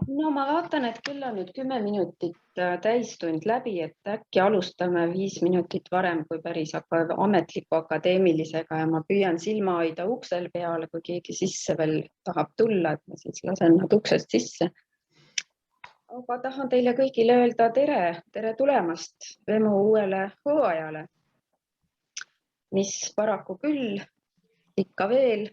No ma vaatan, et küll on nüüd 10 minutit täistund läbi, et äkki alustame 5 minutit varem kui päris ametliku akadeemilisega ja ma püüan silma hoida uksel peale, kui keegi sisse veel tahab tulla, et ma siis lasen nad uksest sisse. Aga tahan teile kõigile öelda tere tulemast Vemu uuele hooajale, mis paraku küll ikka veel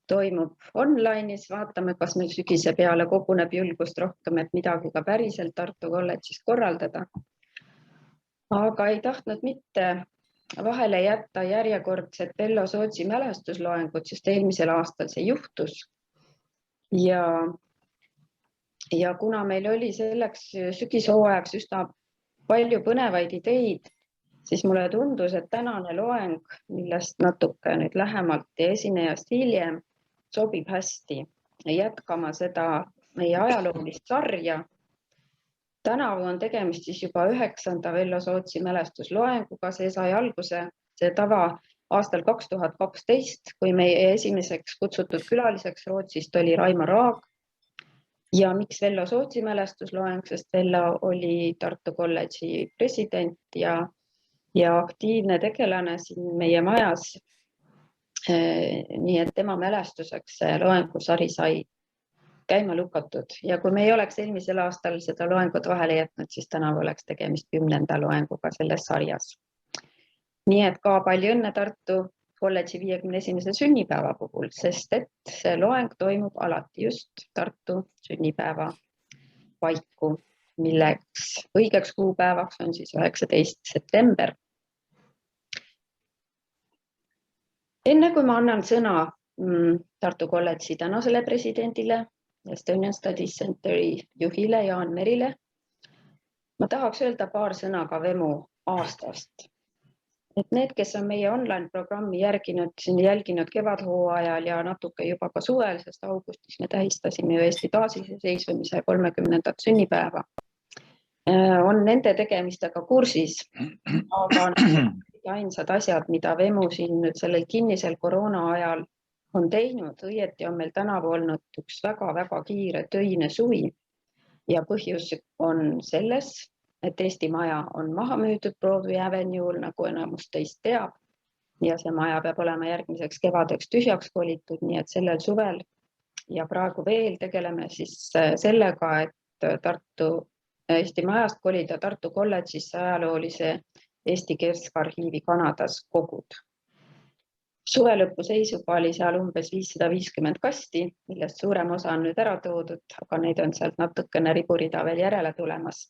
toimub online'is, vaatame, kas meil sügise peale koguneb julgust rohkem, et midagi ka päriselt Tartu kolledžis korraldada. Aga ei tahtnud mitte vahele jätta järjekordset Vello Sootsi mälestusloengut, sest eelmisel aastal see juhtus. Ja kuna meil oli selleks sügishooajaks üsna palju põnevaid ideid, siis mulle tundus, et tänane loeng, millest natuke nüüd lähemalt ja esinejast hiljem, sobib hästi jätkama seda meie ajaloolist sarja. Tänavu on tegemist siis juba 9. Vello Sootsi mälestusloenguga, see sai alguse, see tava aastal 2012, kui meie esimeseks kutsutud külaliseks Rootsist oli Raimar Aag. Ja miks Vello Sootsi mälestusloeng, sest Vello oli Tartu kolledži president ja aktiivne tegelane siin meie majas. Nii et tema mälestuseks see loengusari sai käima lükatud ja kui me ei oleks eelmisel aastal seda loengut vahele jätnud, siis tänavu oleks tegemist 10. loenguga selles sarjas. Nii et ka palju õnne Tartu kolledži 51. sünnipäeva puhul, sest et see loeng toimub alati just Tartu sünnipäeva paiku, milleks õigeks kuupäevaks on siis 19. september. Enne kui ma annan sõna Tartu kolledži tänasele presidendile, Estonian Studies Centeri juhile Jaan Merile, ma tahaks öelda paar sõna ka Vemu aastast. Et need, kes on meie online programmi jälginud kevadhooajal ja natuke juba ka suvel, sest augustis me tähistasime Eesti taasiseseisvumise 30. sünnipäeva, on nende tegemistega kursis, aga ainsad asjad, mida Vemu siin nüüd sellel kinnisel koroona ajal on teinud, õieti on meil tänavu olnud üks väga-väga kiire töine suvi ja põhjus on selles, et Eesti maja on maha müüdud Broadway Avenue'l, nagu enamus teist teab, ja see maja peab olema järgmiseks kevadeks tühjaks kolitud, nii et sellel suvel ja praegu veel tegeleme siis sellega, et Eesti majast kolida Tartu kolledžisse ajaloolise Eesti Keskarhiivi Kanadas kogud. Suve lõpu seisuga oli seal umbes 550 kasti, millest suurem osa on nüüd ära toodud, aga neid on sealt natukene riburida veel järele tulemas.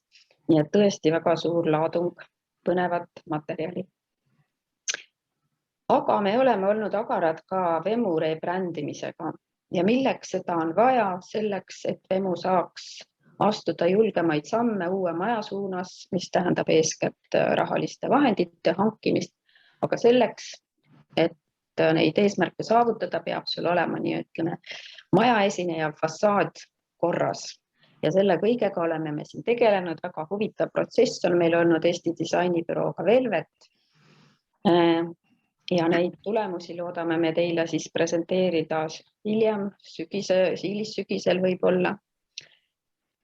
Nii et tõesti väga suur laadung põnevat materjali. Aga me oleme olnud agarad ka Vemu rebrändimisega ja milleks seda on vaja, selleks, et Vemu saaks astuda julgemaid samme uue maja suunas, mis tähendab eeskätt rahaliste vahendite hankimist, aga selleks, et neid eesmärke saavutada, peab sul olema maja esineja fassaad korras. Ja selle kõigega oleme me siin tegelenud, väga huvitav protsess on meil olnud Eesti disainibürooga Velvet. Ja neid tulemusi loodame me teile siis presenteerida hiljem, sügisel võib-olla.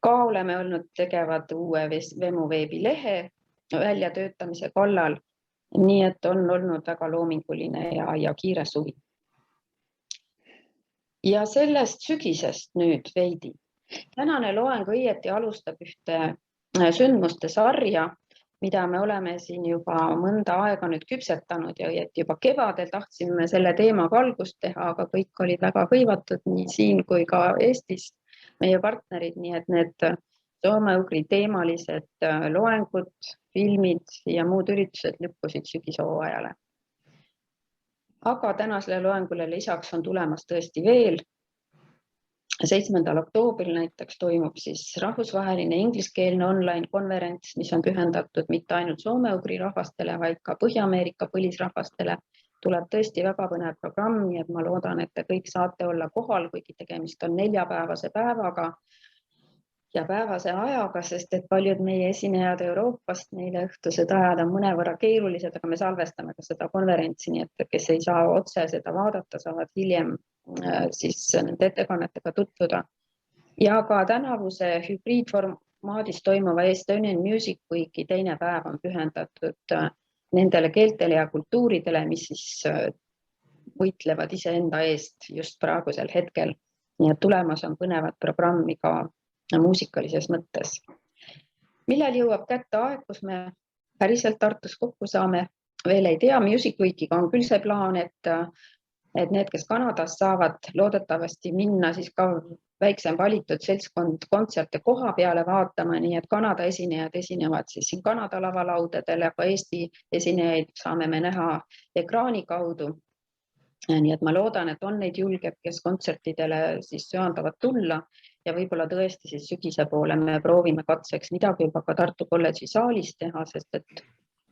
Ka oleme olnud tegevad uue Vemu veebilehe väljatöötamise kallal. Nii et on olnud väga loominguline ja kiire suvi. Ja sellest sügisest nüüd veidi. Tänane loeng õieti alustab ühte sündmuste sarja, mida me oleme siin juba mõnda aega nüüd küpsetanud ja õieti juba kevadel tahtsime selle teemaga algust teha, aga kõik olid väga hõivatud nii siin kui ka Eestis, meie partnerid, nii et need soome-ugri teemalised loengud, filmid ja muud üritused lükkusid sügishooajale. Aga tänasele loengule lisaks on tulemas tõesti veel. 7. oktoobril näiteks toimub siis rahvusvaheline ingliskeelne online konverents, mis on pühendatud mitte ainult soome-ugri rahvastele, vaid ka Põhja-Ameerika põlisrahvastele. Tuleb tõesti väga põnev programm, nii et ma loodan, et te kõik saate olla kohal, kuigi tegemist on 4-päevase päevaga ja päevase ajaga, sest et paljud meie esinejad Euroopast, neile õhtused ajad on mõnevõrra keerulised, aga me salvestame ka seda konverentsi, nii et kes ei saa otse seda vaadata, saavad hiljem siis nende ettekannetega tutvuda. ja ka tänavuse hübriidformaadis toimuva Estonian Music Weeki teine päev on pühendatud nendele keeltele ja kultuuridele, mis siis võitlevad iseenda eest just praegusel hetkel. Nii et tulemas on põnevat programmi ka muusikalises mõttes. Millal jõuab kätte aeg, kus me päriselt Tartus kokku saame? Veel ei tea, Music Weekiga on küll see plaan, et need, kes Kanadas saavad loodetavasti minna siis ka väiksem valitud seltskond kontserte koha peale vaatama, nii et Kanada esinejad esinevad siis siin Kanada lavalaudadel, aga Eesti esinejaid saame me näha ekraani kaudu. Nii et ma loodan, et on neid julged, kes kontsertidele siis söandavad tulla ja võib-olla tõesti siis sügise poole me proovime katseks midagi juba ka Tartu kolledži saalis teha, sest et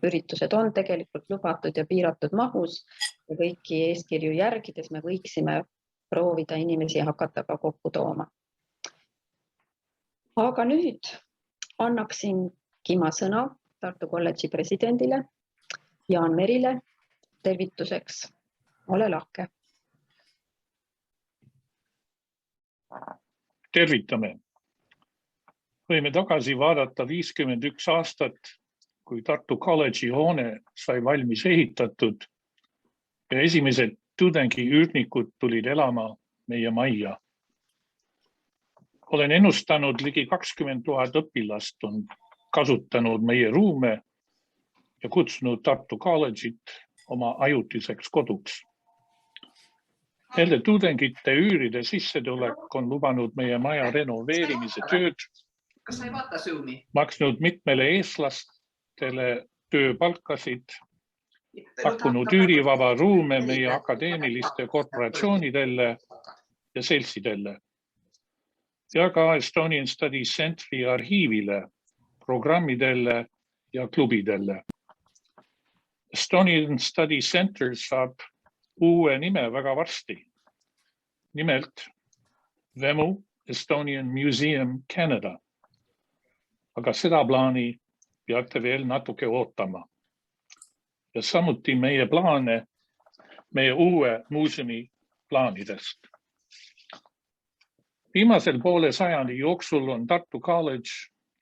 üritused on tegelikult lubatud ja piiratud mahus ja kõiki eeskirju järgides me võiksime proovida inimesi hakata ka kokku tooma. Aga nüüd annaksingi ma sõna Tartu kolledži presidendile Jaan Merile tervituseks. Ole lahke. Tervitame. Võime tagasi vaadata 51 aastat, kui Tartu kolledži hoone sai valmis ehitatud ja esimesed tudengiüürnikud tulid elama meie majja. Olen ennustanud ligi 20 000 õpilast on kasutanud meie ruume ja kutsunud Tartu kolledžit oma ajutiseks koduks. Nende tudengite üüride sissetulek on lubanud meie maja renoveerimise tööd, maksnud mitmele eestlastele tööpalkasid, pakkunud üürivaba ruume meie akadeemiliste korporatsioonidele ja seltsidele ja ka Estonian Studies Centri arhiivile, programmidele ja klubidele. Estonian Studies Center saab uue nime väga varsti. Nimelt VEMU, Estonian Museum Canada. Aga seda plaani peate veel natuke ootama. Ja samuti meie plaane, meie uue muuseumi plaanidest. Viimasel poole sajandi jooksul on Tartu College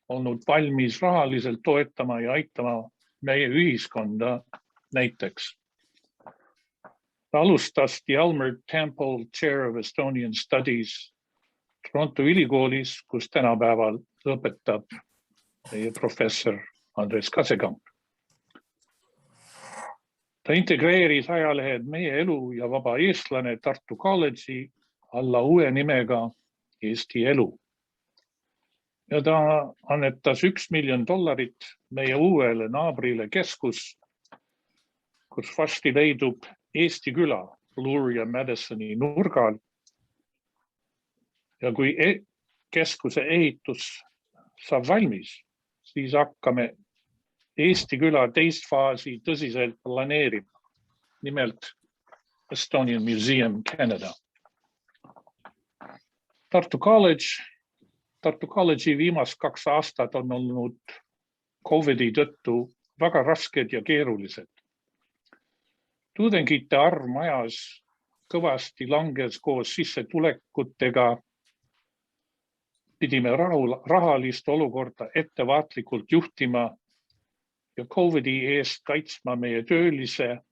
olnud valmis rahaliselt toetama ja aitama meie ühiskonda näiteks. Alustas The Elmer Temple Chair of Estonian Studies Toronto ülikoolis, kus tänapäeval õpetab meie professor Andres Kasekamp. Ta integreeris ajalehed Meie elu ja Vaba eestlane Tartu kolledži alla uue nimega Eesti elu. Ja ta annetas $1 miljon meie uuele naabrile keskus, kus varsti leidub Eesti küla Bloor ja Madisoni nurgal. Ja kui keskuse ehitus saab valmis, siis hakkame Eesti küla teist faasi tõsiselt planeerima, nimelt Estonian Museum Canada. Tartu kolledži viimast 2 aastat on olnud COVIDi tõttu väga rasked ja keerulised. Tudengite arv majas kõvasti langes koos sissetulekutega. Pidime rahalist olukorda ettevaatlikult juhtima ja COVIDi eest kaitsma meie töölise,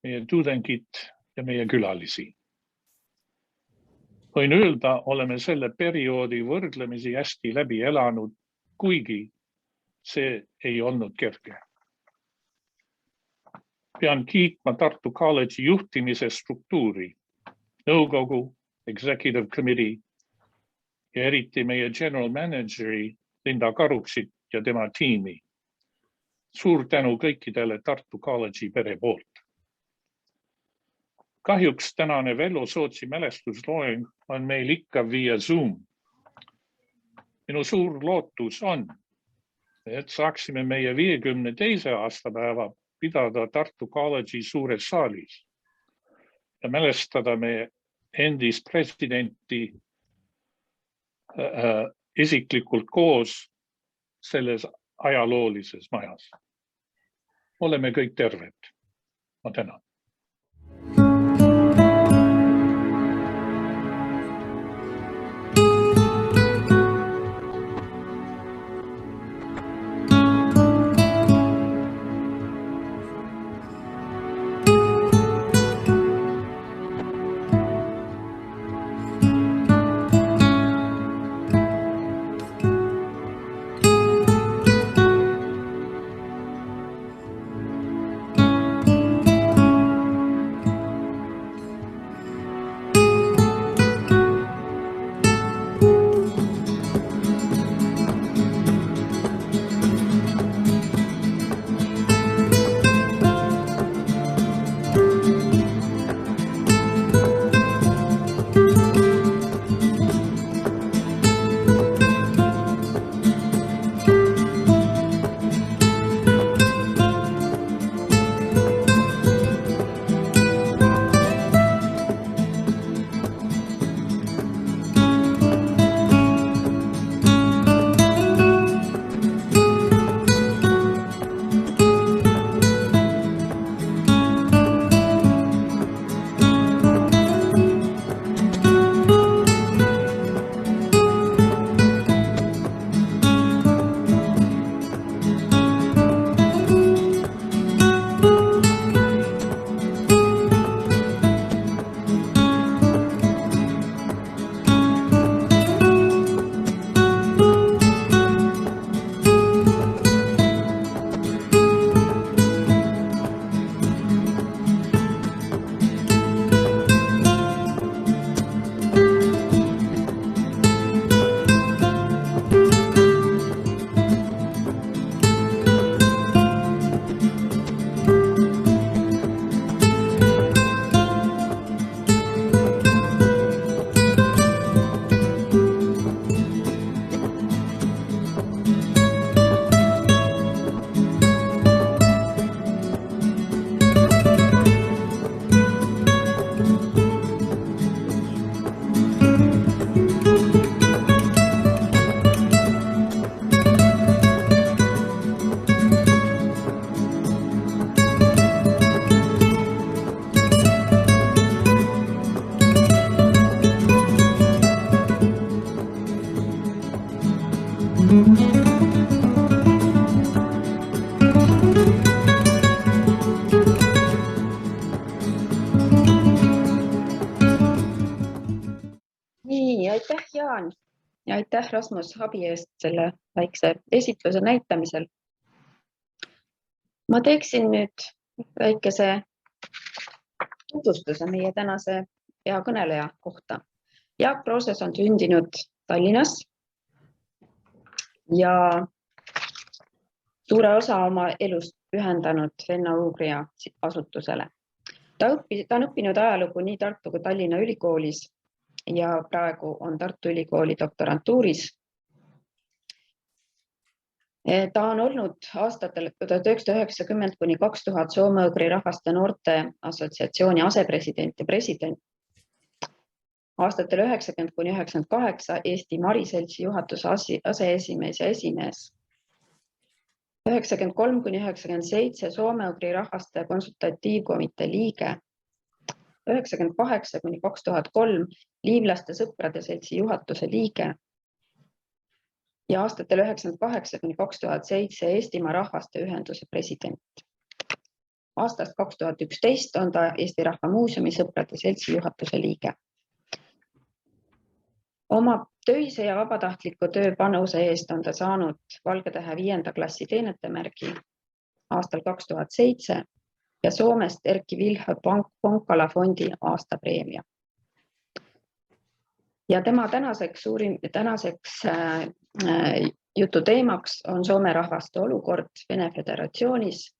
meie tudengit ja meie külalisi. Võin öelda, oleme selle perioodi võrdlemisi hästi läbi elanud, kuigi see ei olnud kerge. Pean kiitma Tartu kolledži juhtimise struktuuri, nõukogu, executive committee ja eriti meie general manageri Linda Karuksit ja tema tiimi. Suur tänu kõikidele Tartu kolledži pere poolt. Kahjuks tänane Vello Sootsi mälestusloeng on meil ikka via Zoom. Minu suur lootus on, et saaksime meie 52. aastapäeva pidada Tartu kolledži suures saalis ja mälestada meie endist presidenti isiklikult koos selles ajaloolises majas. Oleme kõik terved. Ma tänan. Jaan ja aitäh Rasmus abi eest selle väikse esitluse näitamisel. Ma teeksin nüüd väikese tutvustuse meie tänase hea kõneleja kohta. Jaak Prooses on sündinud Tallinnas ja suure osa oma elust pühendanud Venna-Ugria asutusele. Ta on õppinud ajalugu nii Tartu kui Tallinna ülikoolis ja praegu on Tartu Ülikooli doktorantuuris. Ta on olnud aastatel 1990 kuni 2000 soome-ugri rahvaste noorte assotsiatsiooni asepresident ja president. Aastatel 90 kuni 98 Eesti Mariseltsi juhatuse aseesimees ja esimees. 93 kuni 97 soome-ugri rahvaste konsultatiivkomitee liige. 98 kuni 2003 liivlaste sõprade seltsi juhatuse liige ja aastatel 98 kuni 2007 Eestimaa Rahvaste Ühenduse president. Aastast 2011 on ta Eesti Rahva Muuseumi sõprade seltsi juhatuse liige. Oma töise ja vabatahtliku tööpanuse eest on ta saanud Valge Tähe 5. klassi teenetemärgi aastal 2007 ja Soomest Erkki Vilho Ponkala fondi aastapreemia. Ja tema tänaseks jutu teemaks on Soome rahvaste olukord Vene Föderatsioonis.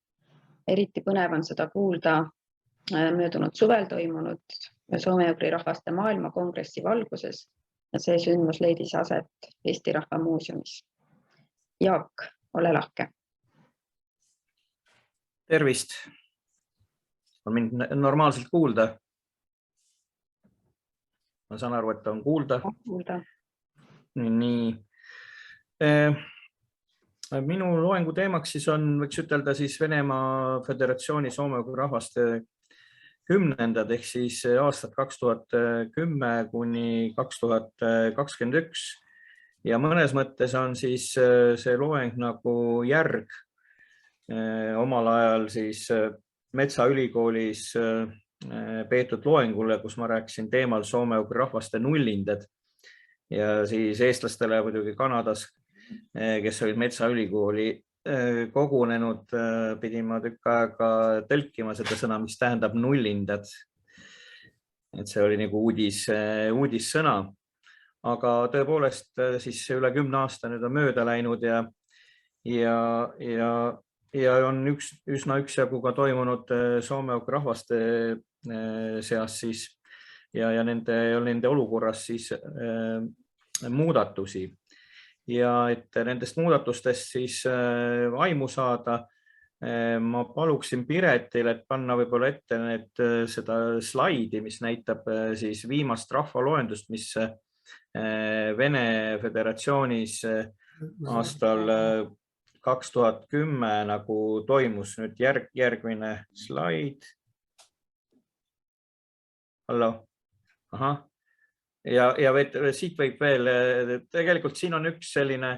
Eriti põnev on seda kuulda möödunud suvel toimunud soome-ugri rahvaste maailmakongressi valguses ja see sündmus leidis aset Eesti Rahva Muuseumis. Jaak, ole lahke. Tervist. On mind normaalselt kuulda? Ma saan aru, et on kuulda. Nii. Minu loengu teemaks siis on, võiks ütelda siis Venemaa Föderatsiooni soome-ugri rahvaste 10. ehk siis aastat 2010 kuni 2021 ja mõnes mõttes on siis see loeng nagu järg omal ajal siis Metsaülikoolis peetud loengule, kus ma rääkisin teemal soome-ugri rahvaste nullinded ja siis eestlastele muidugi Kanadas, kes olid Metsaülikooli kogunenud, pidin ma tükk aega tõlkima seda sõna, mis tähendab nullindad. Et see oli nagu uudissõna, aga tõepoolest siis üle 10 aasta nüüd on mööda läinud ja on üsna üksjagu ka toimunud soome-ugri rahvaste seas siis ja nende olukorras siis muudatusi. Ja et nendest muudatustest siis aimu saada, ma paluksin Piretil, et panna võib-olla ette seda slaidi, mis näitab siis viimast rahvaloendust, mis Vene Föderatsioonis aastal 2010 nagu toimus. Nüüd järgmine slaid. Hallo? Ahah. Ja siit võib veel, tegelikult siin on üks selline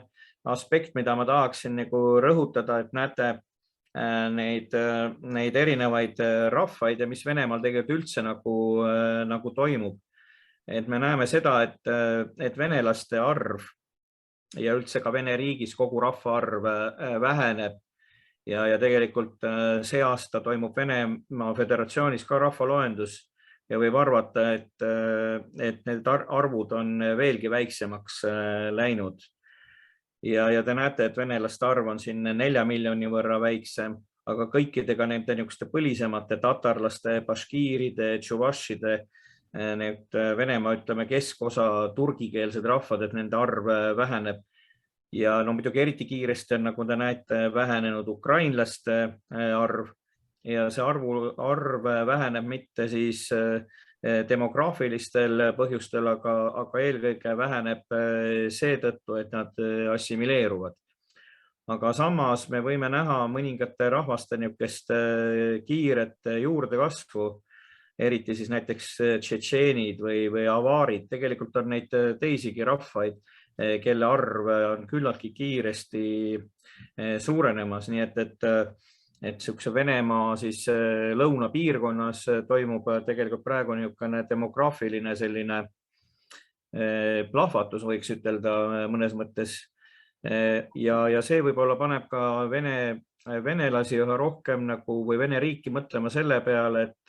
aspekt, mida ma tahaksin nagu rõhutada, et näete neid erinevaid rahvaid ja mis Venemaal tegelikult üldse nagu toimub. Et me näeme seda, et venelaste arv ja üldse ka Vene riigis kogu rahva arv väheneb ja tegelikult see aasta toimub Venemaa Föderatsioonis ka rahvaloendus. Ja võib arvata, et need arvud on veelgi väiksemaks läinud. Ja te näete, et venelaste arv on siin 4 miljoni võrra väiksem, aga kõikidega nende niisuguste põlisemate tatarlaste, baškiiride, tšuvašide, need Venemaa, ütleme, keskosa turgikeelsed rahvad, et nende arv väheneb. Ja no muidugi eriti kiiresti on, nagu te näete, vähenenud ukrainlaste arv. Ja see arv väheneb mitte siis demograafilistel põhjustel, aga eelkõige väheneb seetõttu, et nad assimileeruvad. Aga samas me võime näha mõningate rahvaste niisugust kiiret juurdekasvu, eriti siis näiteks tšetšeenid või avaarid. Tegelikult on neid teisigi rahvaid, kelle arv on küllaltki kiiresti suurenemas, nii et niisuguse Venemaa siis lõunapiirkonnas toimub tegelikult praegu niisugune demograafiline selline plahvatus, võiks ütelda mõnes mõttes. Ja see võib-olla paneb ka venelasi üha rohkem nagu või Vene riiki mõtlema selle peale, et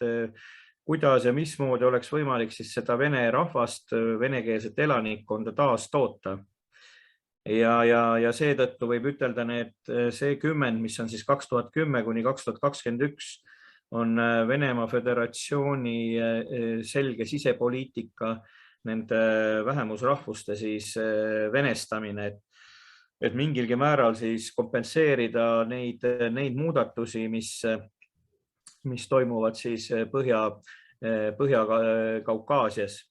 kuidas ja mismoodi oleks võimalik siis seda vene rahvast, venekeelset elanikkonda taas toota. Ja seetõttu võib ütelda, et see kümnend, mis on siis 2010 kuni 2021, on Venemaa Föderatsiooni selge sisepoliitika nende vähemusrahvuste siis venestamine, et mingilgi määral siis kompenseerida neid muudatusi, mis toimuvad siis Põhja-Kaukaasias.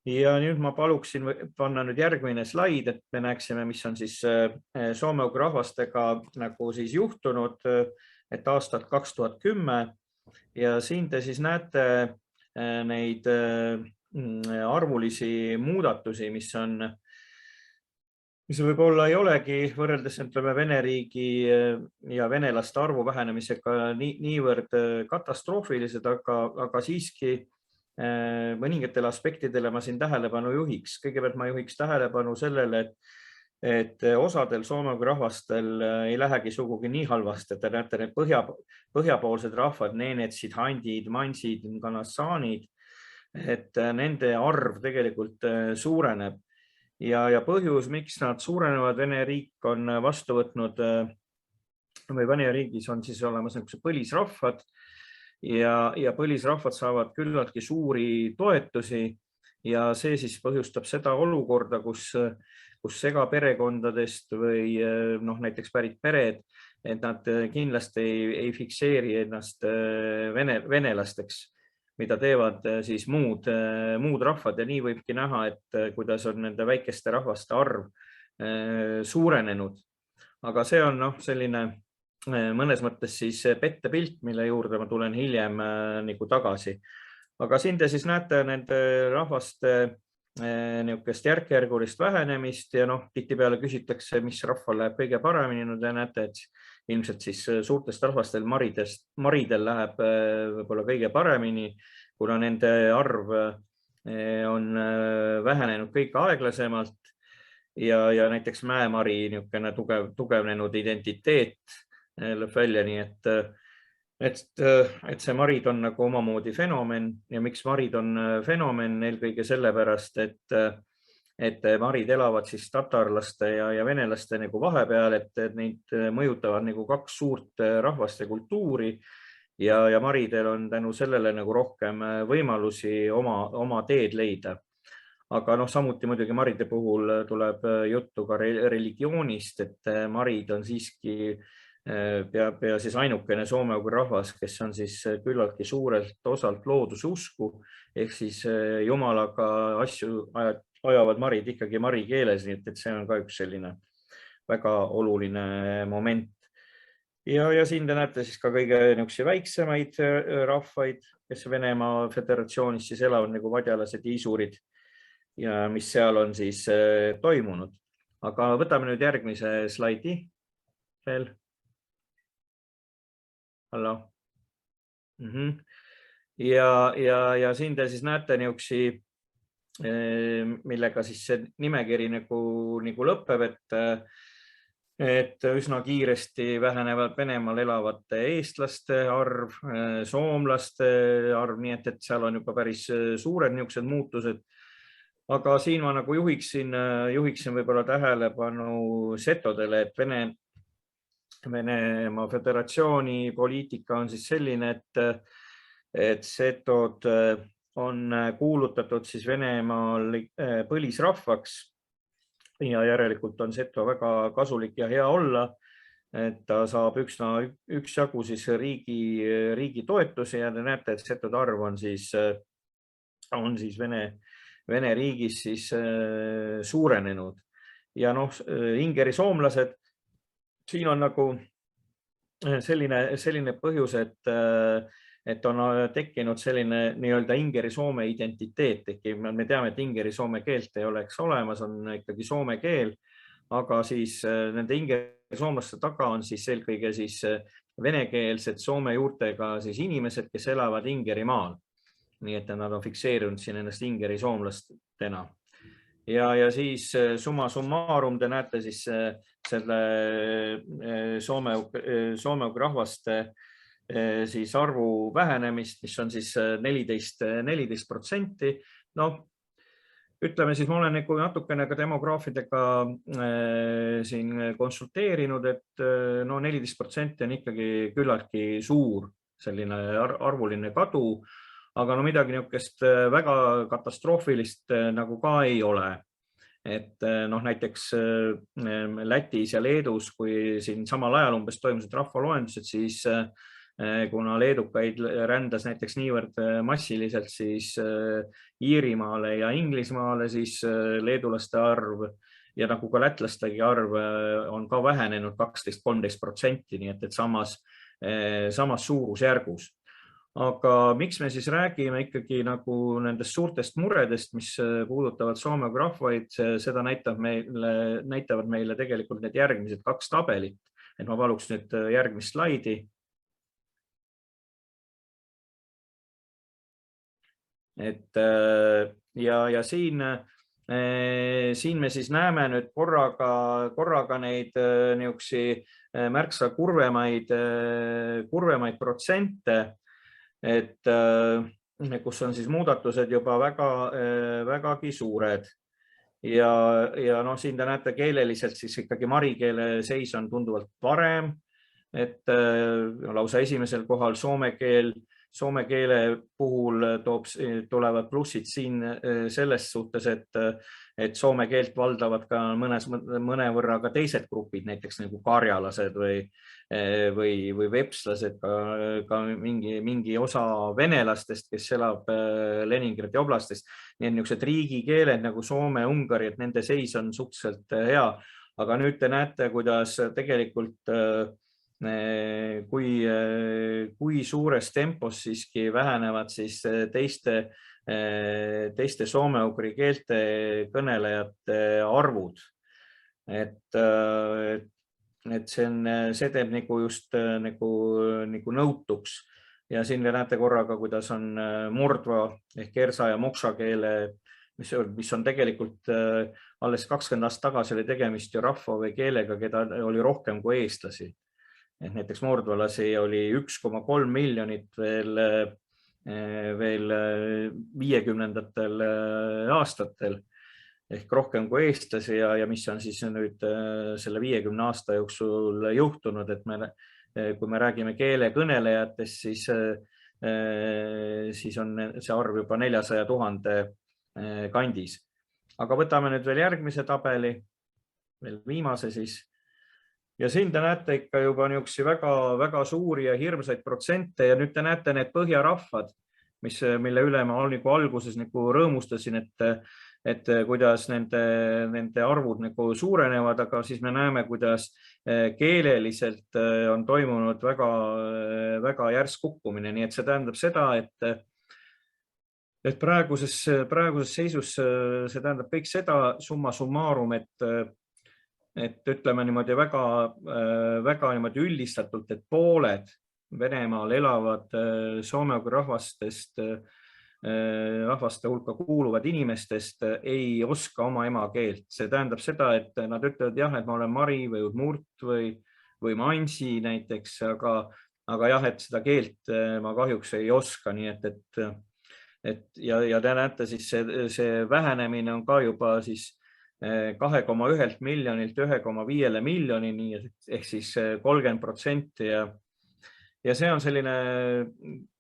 Ja nüüd ma paluksin panna nüüd järgmine slaid, et me näeksime, mis on siis soome-ugri rahvastega nagu siis juhtunud, et aastat 2010 ja siin te siis näete neid arvulisi muudatusi, mis võib-olla ei olegi võrreldes Vene riigi ja venelaste arvu vähenemisega niivõrd katastroofilised, aga siiski mõningatele aspektidele ma siin tähelepanu juhiks. Kõigepealt ma juhiks tähelepanu sellele, et osadel soome-ugri rahvastel ei lähegi sugugi nii halvasti, et te näete need põhjapoolsed rahvad, neenetsid, handid, mansid, kanassaanid, et nende arv tegelikult suureneb. Ja põhjus, miks nad suurenevad, Vene riik on vastu võtnud või Vene riigis on siis olemas põlisrahvad ja põlisrahvad saavad küllaltki suuri toetusi ja see siis põhjustab seda olukorda, kus segaperekondadest või näiteks pärit pered, et nad kindlasti ei fikseeri ennast venelasteks, mida teevad siis muud rahvad ja nii võibki näha, et kuidas on nende väikeste rahvaste arv suurenenud. Aga see on selline mõnes mõttes siis pettepilt, mille juurde ma tulen hiljem nagu tagasi. Aga siin te siis näete nende rahvaste niisugust järk-järgulist vähenemist ja tihtipeale küsitakse, mis rahval läheb kõige paremini. Te näete, et ilmselt siis suurtest rahvastel maridel läheb võib-olla kõige paremini, kuna nende arv on vähenenud kõik aeglasemalt ja näiteks mäemari niisugune tugevnenud identiteet lõpp välja, nii et see marid on nagu omamoodi fenomen ja miks marid on fenomen, eelkõige sellepärast, et marid elavad siis tatarlaste ja venelaste nagu vahepeal, et neid mõjutavad nagu kaks suurt rahvast ja kultuuri ja maridel on tänu sellele nagu rohkem võimalusi oma teed leida. Aga samuti muidugi maride puhul tuleb juttu ka religioonist, et marid on siiski pea siis ainukene soome-ugri rahvas, kes on siis küllaltki suurelt osalt looduseusku, ehk siis jumalaga asju ajavad marid ikkagi mari keeles, nii et see on ka üks selline väga oluline moment. Ja siin te näete siis ka kõige väiksemaid rahvaid, kes Venemaa Föderatsioonis siis elavad nagu vadjalased ja isurid ja mis seal on siis toimunud. Aga võtame nüüd järgmise slaidi veel. Hallo. Ja siin te siis näete niuksi, millega siis see nimekiri nagu lõpeb, et üsna kiiresti vähenevad Venemaal elavate eestlaste arv, soomlaste arv, nii et seal on juba päris suured niisugused muutused. Aga siin ma nagu juhiksin võib-olla tähelepanu setodele, et Venemaa Föderatsiooni poliitika on siis selline, et setod on kuulutatud siis Venemaal põlisrahvaks ja järelikult on seto väga kasulik ja hea olla, et ta saab üksjagu siis riigi toetusi ja te näete, et setode arv on siis Vene riigis siis suurenenud ja ingeri soomlased, siin on nagu selline põhjus, et on tekkinud selline nii-öelda ingeri-soome identiteet, ehkki me teame, et ingeri-soome keelt ei oleks olemas, on ikkagi soome keel, aga siis nende ingeri-soomlaste taga on siis eelkõige siis venekeelsed soome juurtega siis inimesed, kes elavad Ingerimaal. nii et nad on fikseerinud siin ennast ingeri soomlastena. Ja siis summa summarum te näete siis selle soome-ugri rahvaste siis arvu vähenemist, mis on siis 14%. Noh, ütleme siis, ma olen natukene ka demograafidega siin konsulteerinud, et no 14% on ikkagi küllaltki suur selline arvuline kadu, aga no midagi niisugust väga katastroofilist nagu ka ei ole. Et noh, näiteks Lätis ja Leedus, kui siin samal ajal umbes toimusid rahvaloendused, siis kuna leedukaid rändas näiteks niivõrd massiliselt siis Iirimaale ja Inglismaale, siis leedulaste arv ja nagu ka lätlastegi arv on ka vähenenud 12-13%, nii et samas suurusjärgus. Aga miks me siis räägime ikkagi nagu nendest suurtest muredest, mis puudutavad soome-ugri rahvaid, seda näitavad meile tegelikult need järgmised 2 tabelit. Et ma paluks nüüd järgmist slaidi. Ja siin me siis näeme nüüd korraga neid niisuguseid märksa kurvemaid protsente, et kus on siis muudatused juba vägagi suured. Ja no siin te näete keeleliselt siis ikkagi marikeele seis on tunduvalt parem, et lausa esimesel kohal soome keele puhul tulevad plussid siin selles suhtes, et soome keelt valdavad ka mõnevõrra ka teised grupid, näiteks nagu karjalased või vepslased, ka mingi osa venelastest, kes elab Leningradi oblastist. Nii on niisugused riigikeeled nagu soome, ungari, et nende seis on suhteliselt hea. Aga nüüd te näete, kuidas tegelikult kui suures tempos siiski vähenevad siis teiste soome-ugri keelte kõnelejate arvud. Et see teeb just nagu nõutuks. Ja siin te näete korraga, kuidas on murdva ehk kersa ja moksa keele, mis on tegelikult alles 20 aastat tagasi oli tegemist ju rahva või keelega, keda oli rohkem kui eestlasi. Et näiteks mordvalasi oli 1,3 miljonit veel 50ndatel aastatel ehk rohkem kui eestlasi ja mis on siis nüüd selle 50 aasta jooksul juhtunud, et kui me räägime keele kõnelejatest, siis on see arv juba 400 000 kandis. Aga võtame nüüd veel järgmise tabeli, veel viimase siis. Ja siin te näete ikka juba väga suuri ja hirmsaid protsente ja nüüd te näete need põhjarahvad, mille üle ma alguses rõõmustasin, et kuidas nende arvud suurenevad, aga siis me näeme, kuidas keeleliselt on toimunud väga järsk kukkumine. Nii et see tähendab seda, et praeguses seisus see tähendab kõik seda summa summarum, et ütleme niimoodi väga niimoodi üldistatult, et pooled Venemaal elavad soome-ugri rahvaste hulka kuuluvad inimestest ei oska oma emakeelt. See tähendab seda, et nad ütlevad jah, et ma olen mari või udmurt või mansi näiteks, aga jah, et seda keelt ma kahjuks ei oska. Nii ja te näete siis see vähenemine on ka juba siis 2,1 miljonilt 1,5 miljonini ehk siis 30% ja see on selline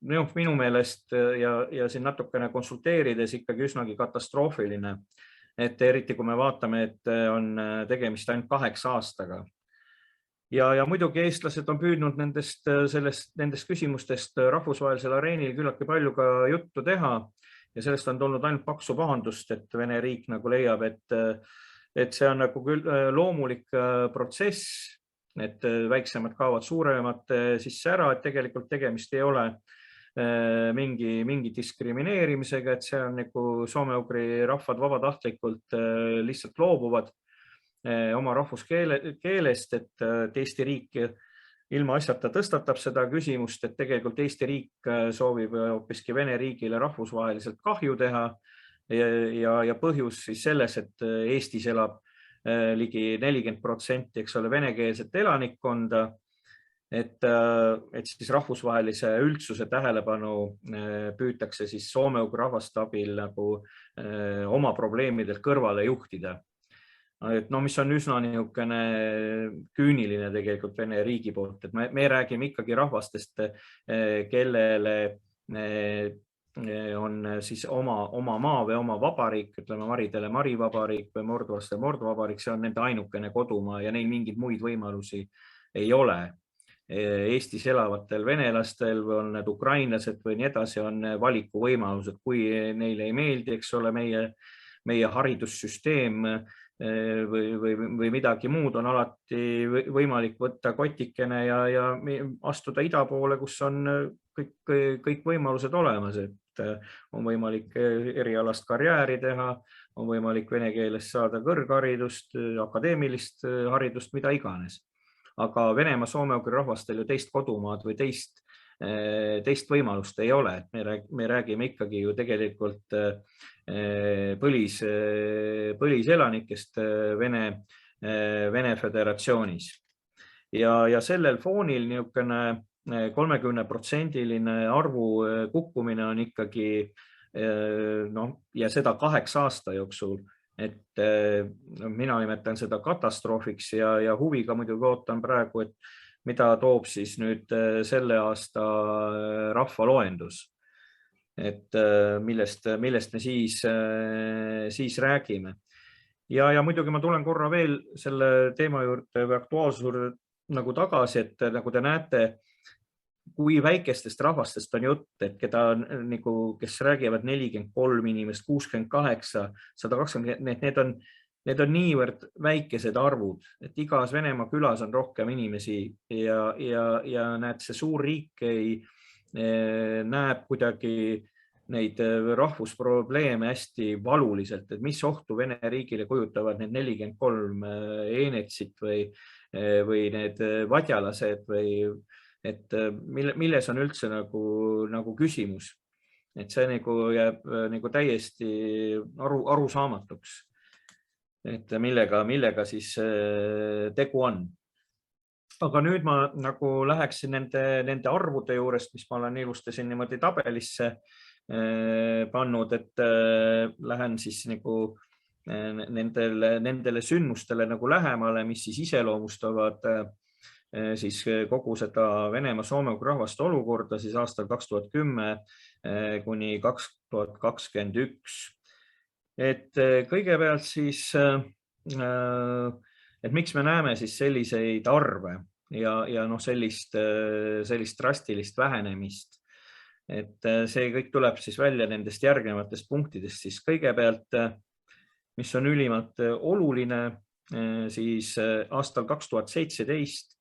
minu meelest ja siin natukene konsulteerides ikkagi üsnagi katastroofiline, et eriti kui me vaatame, et on tegemist ainult 8 aastaga. Ja muidugi eestlased on püüdnud nendest küsimustest rahvusvahelisel areenil küllaltki palju ka juttu teha ja sellest on tulnud ainult paksu pahandust, et Vene riik leiab, et see on küll loomulik protsess, et väiksemad kaovad suuremad sisse ära, et tegelikult tegemist ei ole mingi diskrimineerimisega, et see on soome-ugri rahvad vabatahtlikult lihtsalt loobuvad oma rahvuskeelest, et Eesti riik ilma asjata tõstatab seda küsimust, et tegelikult Eesti riik soovib hoopiski Vene riigile rahvusvaheliselt kahju teha ja põhjus siis selles, et Eestis elab ligi 40%, eks ole, venekeelset elanikkonda, et siis rahvusvahelise üldsuse tähelepanu püütakse siis soome-ugri rahvaste abil nagu oma probleemidelt kõrvale juhtida. Et no, mis on üsna niisugune küüniline tegelikult Vene riigi poolt, et me räägime ikkagi rahvastest, kellele on siis oma maa või oma vabariik, ütleme maridele marivabariik või mordvastele mordvabariik, see on nende ainukene kodumaa ja neil mingeid muid võimalusi ei ole. Eestis elavatel venelastel või on need ukrainlased või nii edasi on valikuvõimalused, kui neile ei meeldi, eks ole, meie haridussüsteem või midagi muud, on alati võimalik võtta kotikene ja astuda ida poole, kus on kõik võimalused olemas, et on võimalik erialast karjääri teha, on võimalik vene keeles saada kõrgharidust, akadeemilist haridust, mida iganes. Aga Venemaa soome-ugri rahvastel ju teist kodumaad või teist võimalust ei ole, et me räägime ikkagi ju tegelikult põliselanikest Vene Föderatsioonis. Ja sellel foonil niisugune 30% arvu kukkumine on ikkagi, ja seda 8 aasta jooksul, et mina nimetan seda katastroofiks ja huviga muidugi ootan praegu, et mida toob siis nüüd selle aasta rahvaloendus, et millest me siis räägime. Ja muidugi ma tulen korra veel selle teema juurde või aktuaalsuse nagu tagasi, et nagu te näete, kui väikestest rahvastest on jutt, et kes räägivad 43 inimest, 68, 120, need on niivõrd väikesed arvud, et igas Venemaa külas on rohkem inimesi ja näed, see suur riik näeb kuidagi neid rahvusprobleeme hästi valuliselt, et mis ohtu Vene riigile kujutavad need 43 eenetsit või need vadjalased või et milles on üldse nagu küsimus, et see jääb nagu täiesti arusaamatuks. Et millega siis tegu on. Aga nüüd ma nagu läheksin nende arvude juurest, mis ma olen ilusti siin niimoodi tabelisse pannud, et lähen siis nagu nendele sündmustele nagu lähemale, mis siis iseloomustavad siis kogu seda Venemaa soome-ugri rahvaste olukorda siis aastal 2010 kuni 2021. Et kõigepealt siis, et miks me näeme siis selliseid arve ja sellist drastilist vähenemist. Et see kõik tuleb siis välja nendest järgnevatest punktidest. Siis kõigepealt, mis on ülimalt oluline, siis aastal 2017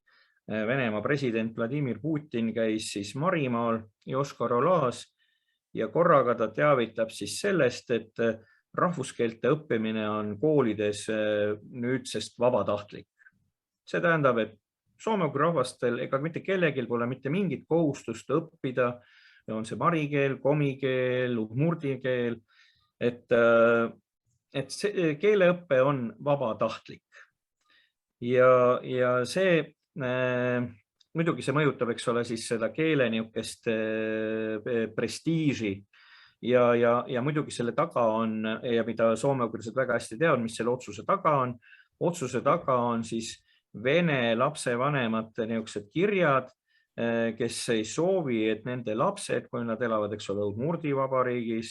Venemaa president Vladimir Putin käis siis Marimaal ja Oskar-Olas ja korraga ta teavitab siis sellest, et rahvuskeelte õppimine on koolides nüüdsest vabatahtlik. See tähendab, et soome-ugri rahvastel ega mitte kellelgi pole mitte mingit kohustust õppida, on see marikeel, komikeel, udmurdi keel, et see keeleõppe on vabatahtlik. Ja see, muidugi see mõjutab, eks ole, siis seda keele niisugust prestiiži ja muidugi selle taga on, ja mida soome-ugrised väga hästi teavad, mis selle otsuse taga on. Otsuse taga on siis vene lapsevanemate niisugused kirjad, kes ei soovi, et nende lapsed, kui nad elavad, eks ole, Udmurdi vabariigis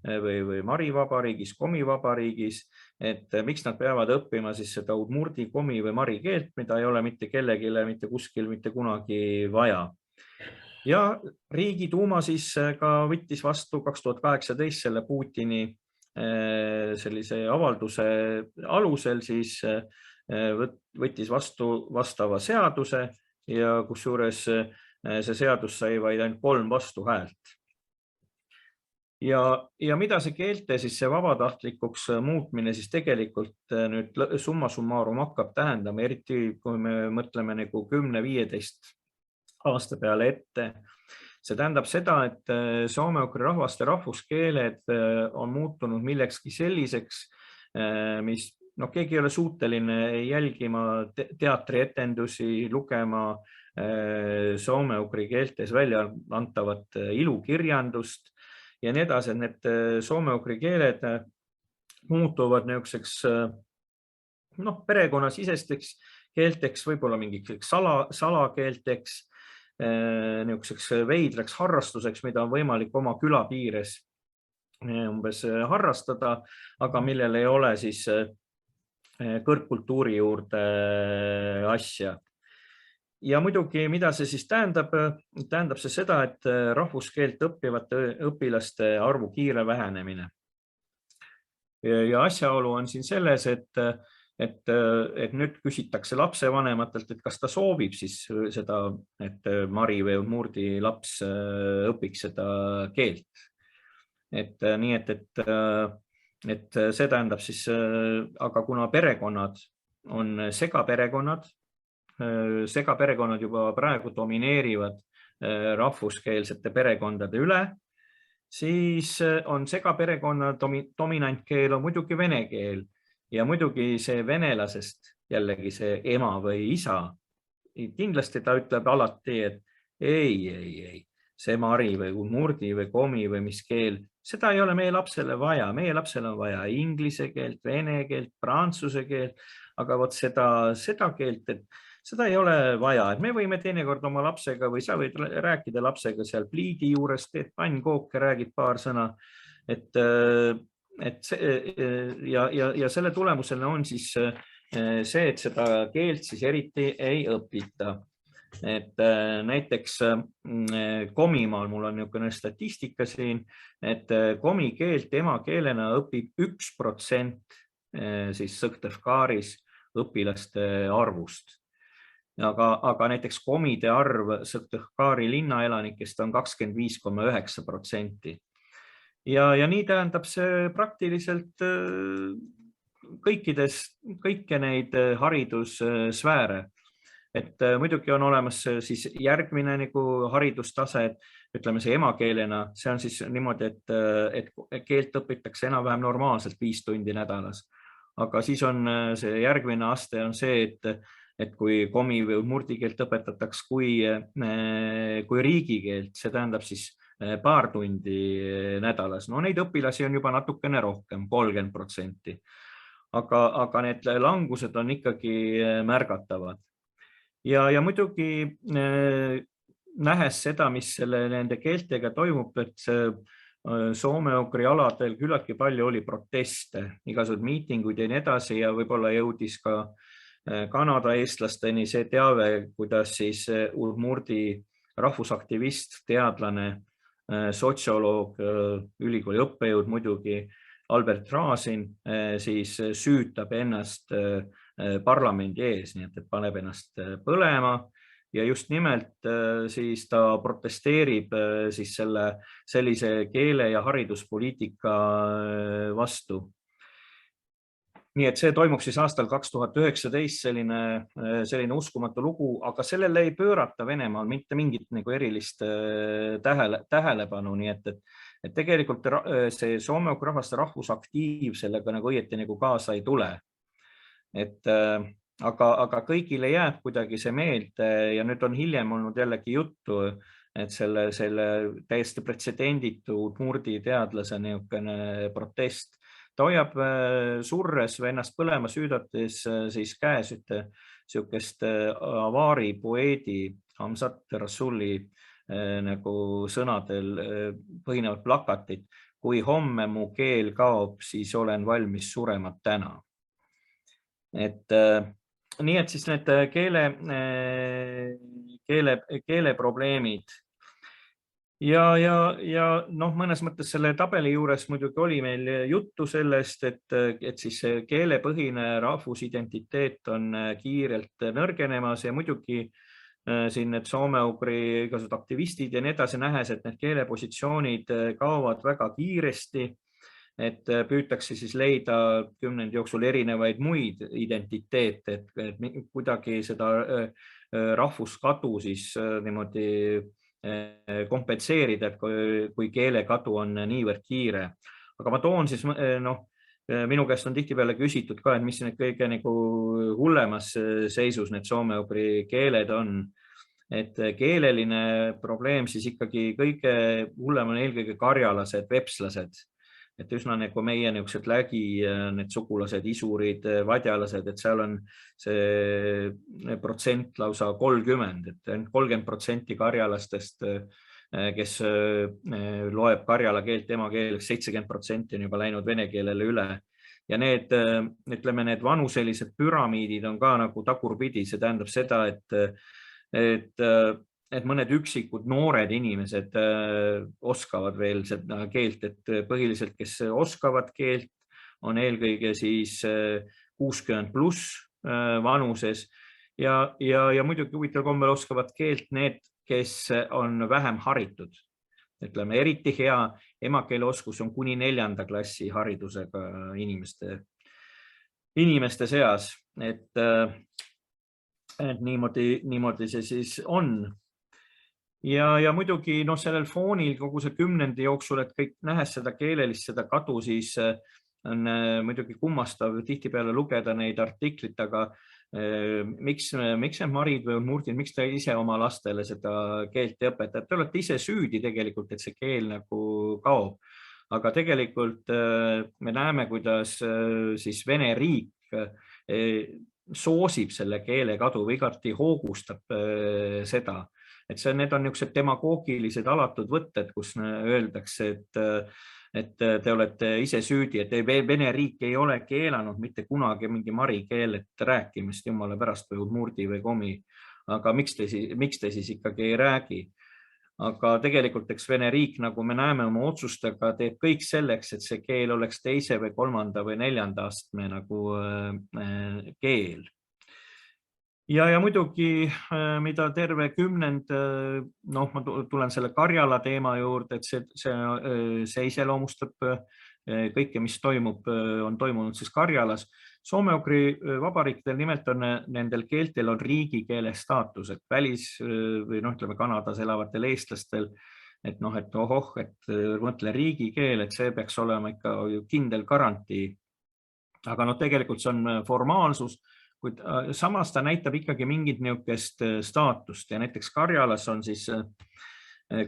või Mari vabariigis, Komi vabariigis, et miks nad peavad õppima siis seda Udmurdi, Komi või Mari keelt, mida ei ole mitte kellegile, mitte kuskil, mitte kunagi vaja. Ja Riigiduuma siis ka võttis vastu 2018 selle Putini sellise avalduse alusel siis võttis vastu vastava seaduse ja kusjuures see seadus sai vaid ainult 3 vastuhäält. ja mida see keelte siis see vabatahtlikuks muutmine siis tegelikult nüüd summa summarum hakkab tähendama, eriti kui me mõtleme nagu 10-15 aasta peale ette. See tähendab seda, et soome-ugri rahvaste rahvuskeeled on muutunud millekski selliseks, mis keegi ei ole suuteline jälgima teatrietendusi, lugema soome-ugri keeltes välja antavat ilukirjandust ja nii edasi, et need soome-ugri keeled muutuvad niisuguseks perekonnasisesteks keelteks, võib-olla mingiks salakeelteks, niisuguseks veidraks harrastuseks, mida on võimalik oma küla piires umbes harrastada, aga millel ei ole siis kõrgkultuuri juurde asja. Ja muidugi, mida see siis tähendab? Tähendab see seda, et rahvuskeelt õppivate õpilaste arvu kiire vähenemine. Ja asjaolu on siin selles, et nüüd küsitakse lapsevanematelt, et kas ta soovib siis seda, et Mari või Murdi laps õpiks seda keelt. Nii et see tähendab siis, aga kuna perekonnad on segaperekonnad juba praegu domineerivad rahvuskeelsete perekondade üle, siis on segaperekonna dominantkeel on muidugi vene keel ja muidugi see venelasest jällegi see ema või isa. Kindlasti ta ütleb alati, et ei, see Mari või Murdi või Komi või mis keel, seda ei ole meie lapsele vaja. Meie lapsele on vaja inglise keelt, vene keelt, prantsuse keelt, aga vot seda keelt, et seda ei ole vaja, et me võime teinekord oma lapsega või sa võid rääkida lapsega seal pliidi juures, teed pannkooke, räägid paar sõna, ja selle tulemusena on siis see, et seda keelt siis eriti ei õpita. Et näiteks Komimaal, mul on niisugune statistika siin, et komi keelt emakeelena õpib 1% siis Sõktevkaaris õpilaste arvust. Aga näiteks komide arv Sõktevkaari linnaelanikest on 25,9%. Ja nii tähendab see praktiliselt kõike neid haridussfääre. Et muidugi on olemas siis järgmine nagu haridustase, ütleme see emakeelena, see on siis niimoodi, et keelt õpitakse enam-vähem normaalselt 5 tundi nädalas. Aga siis on see järgmine aste on see, et kui komi või murdi keelt õpetataks kui riigikeelt, see tähendab siis paar tundi nädalas. No neid õpilasi on juba natukene rohkem, 30%. Aga need langused on ikkagi märgatavad. Ja muidugi nähes seda, mis nende keeltega toimub, et soome-ugri aladel küllaltki palju oli proteste, igasugused miitinguid ja nii edasi ja võib-olla jõudis ka Kanada eestlasteni see teave, kuidas siis Udmurdi rahvusaktivist, teadlane, sotsioloog, ülikooli õppejõud muidugi, Albert Raasin siis süütab ennast parlamendi ees, nii et paneb ennast põlema ja just nimelt siis ta protesteerib siis sellise keele- ja hariduspoliitika vastu. Nii et see toimub siis aastal 2019 selline uskumatu lugu, aga sellele ei pöörata Venemaal mitte mingit nagu erilist tähelepanu, nii et tegelikult see soome-ugri rahvaste rahvusaktiiv sellega nagu õieti nagu kaasa ei tule. Aga kõigile jääb kuidagi see meelde ja nüüd on hiljem olnud jällegi juttu, et selle täiesti pretsedenditu Udmurdi teadlase niisugune protest. Ta hoiab surres või ennast põlema süüdates siis käes ühte niisugust avaari poeedi Hamzat Rasuli nagu sõnadel põhinevad plakatit. Kui homme mu keel kaob, siis olen valmis surema täna. Nii et siis need keeleprobleemid. Ja mõnes mõttes selle tabeli juures muidugi oli meil juttu sellest, et siis keelepõhine rahvusidentiteet on kiirelt nõrgenemas ja muidugi siin need soome-ugri igasugused aktivistid ja nii edasi, nähes, et need keelepositsioonid kaovad väga kiiresti, et püütakse siis leida kümnendi jooksul erinevaid muid identiteete, et kuidagi seda rahvuskadu siis niimoodi kompenseerida, et kui keelekadu on niivõrd kiire. Aga ma toon siis, minu käest on tihtipeale küsitud ka, et mis need kõige nagu hullemas seisus need soome-ugri keeled on. Et keeleline probleem siis ikkagi kõige hullem on eelkõige karjalased, vepslased. Et üsna nagu meie niisugused lägi, need sugulased, isurid, vadjalased, et seal on see protsent lausa 30, et 30% karjalastest, kes loeb karjala keelt emakeeleks, 70% on juba läinud vene keelele üle. Ja need, ütleme, need vanuselised püramiidid on ka nagu tagurpidi, see tähendab seda, et mõned üksikud noored inimesed oskavad veel seda keelt, et põhiliselt, kes oskavad keelt, on eelkõige siis 60 pluss vanuses ja muidugi huvitaval kombel oskavad keelt need, kes on vähem haritud. Ütleme, eriti hea emakeeleoskus on kuni 4. klassi haridusega inimeste seas, et niimoodi see siis on. Ja muidugi sellel foonil kogu see kümnendi jooksul, et kõik nähes seda keelelist, seda kadu, siis on muidugi kummastav tihtipeale lugeda neid artiklit, aga miks need marid või murdid, miks te ise oma lastele seda keelt ei õpeta? Te olete ise süüdi tegelikult, et see keel nagu kaob. Aga tegelikult me näeme, kuidas siis Vene riik soosib selle keele kadu või igati hoogustab seda. Et need on niisugused demagoogilised alatud võtted, kus öeldakse, et te olete ise süüdi, et Vene riik ei ole keelanud mitte kunagi mingi mari keelet rääkimist, jumala pärast või murdi või komi. Aga miks te siis ikkagi ei räägi? Aga tegelikult eks Vene riik, nagu me näeme oma otsustega, teeb kõik selleks, et see keel oleks 2. või 3. või 4. astme nagu keel. Ja muidugi, mida terve kümnend, ma tulen selle Karjala teema juurde, et see iseloomustab kõike, mis on toimunud siis Karjalas. Soome-ugri vabariikidel nimelt on nendel keeltel on riigikeele staatus, et või ütleme Kanadas elavatel eestlastel, et mõtle riigikeel, et see peaks olema ikka kindel garantii. Aga tegelikult see on formaalsus, kuid samas ta näitab ikkagi mingit niisugust staatust ja näiteks Karjalas on siis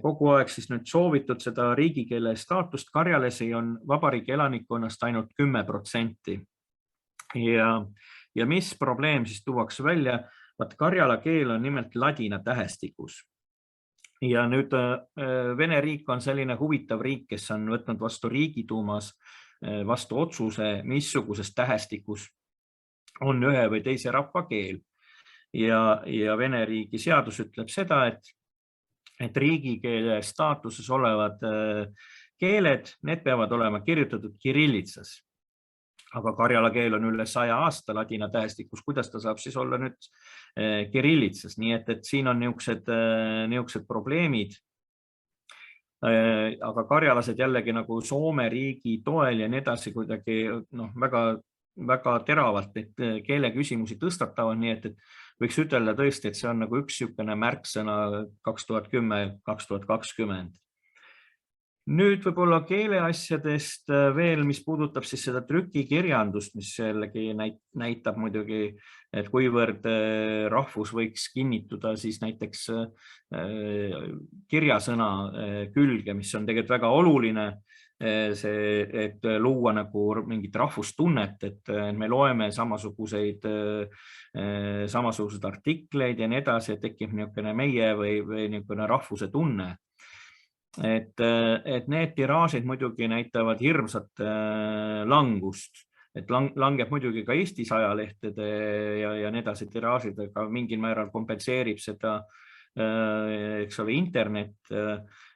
kogu aeg siis nüüd soovitud seda riigikeele staatust. Karjalasi on vabariigi elanikkonnast ainult 10%. Ja mis probleem siis tuuakse välja? Karjala keel on nimelt ladina tähestikus. Ja nüüd Vene riik on selline huvitav riik, kes on võtnud vastu riigiduumas vastu otsuse, missuguses tähestikus on ühe või teise rahva keel. Ja Vene riigi seadus ütleb seda, et riigikeele staatuses olevad keeled, need peavad olema kirjutatud kirillitsas. Aga karjala keel on üle 100 aasta ladina tähestikus, kuidas ta saab siis olla nüüd kirillitsas? Nii et siin on niisugused probleemid. Aga karjalased jällegi nagu Soome riigi toel ja nii edasi kuidagi väga teravalt neid keeleküsimusi tõstatavad, nii et võiks ütelda tõesti, et see on nagu üks niisugune märksõna 2010-2020. Nüüd võib-olla keeleasjadest veel, mis puudutab siis seda trükikirjandust, mis jällegi näitab muidugi, et kuivõrd rahvus võiks kinnituda siis näiteks kirjasõna külge, mis on tegelikult väga oluline, et luua nagu mingit rahvustunnet, et me loeme samasuguseid artikleid ja nii edasi, et tekib niisugune meie või niisugune rahvuse tunne. Et need tiraažid muidugi näitavad hirmsat langust, et langeb muidugi ka Eestis ajalehtede ja nii edasi tiraažid, aga mingil määral kompenseerib seda, eks ole, internet,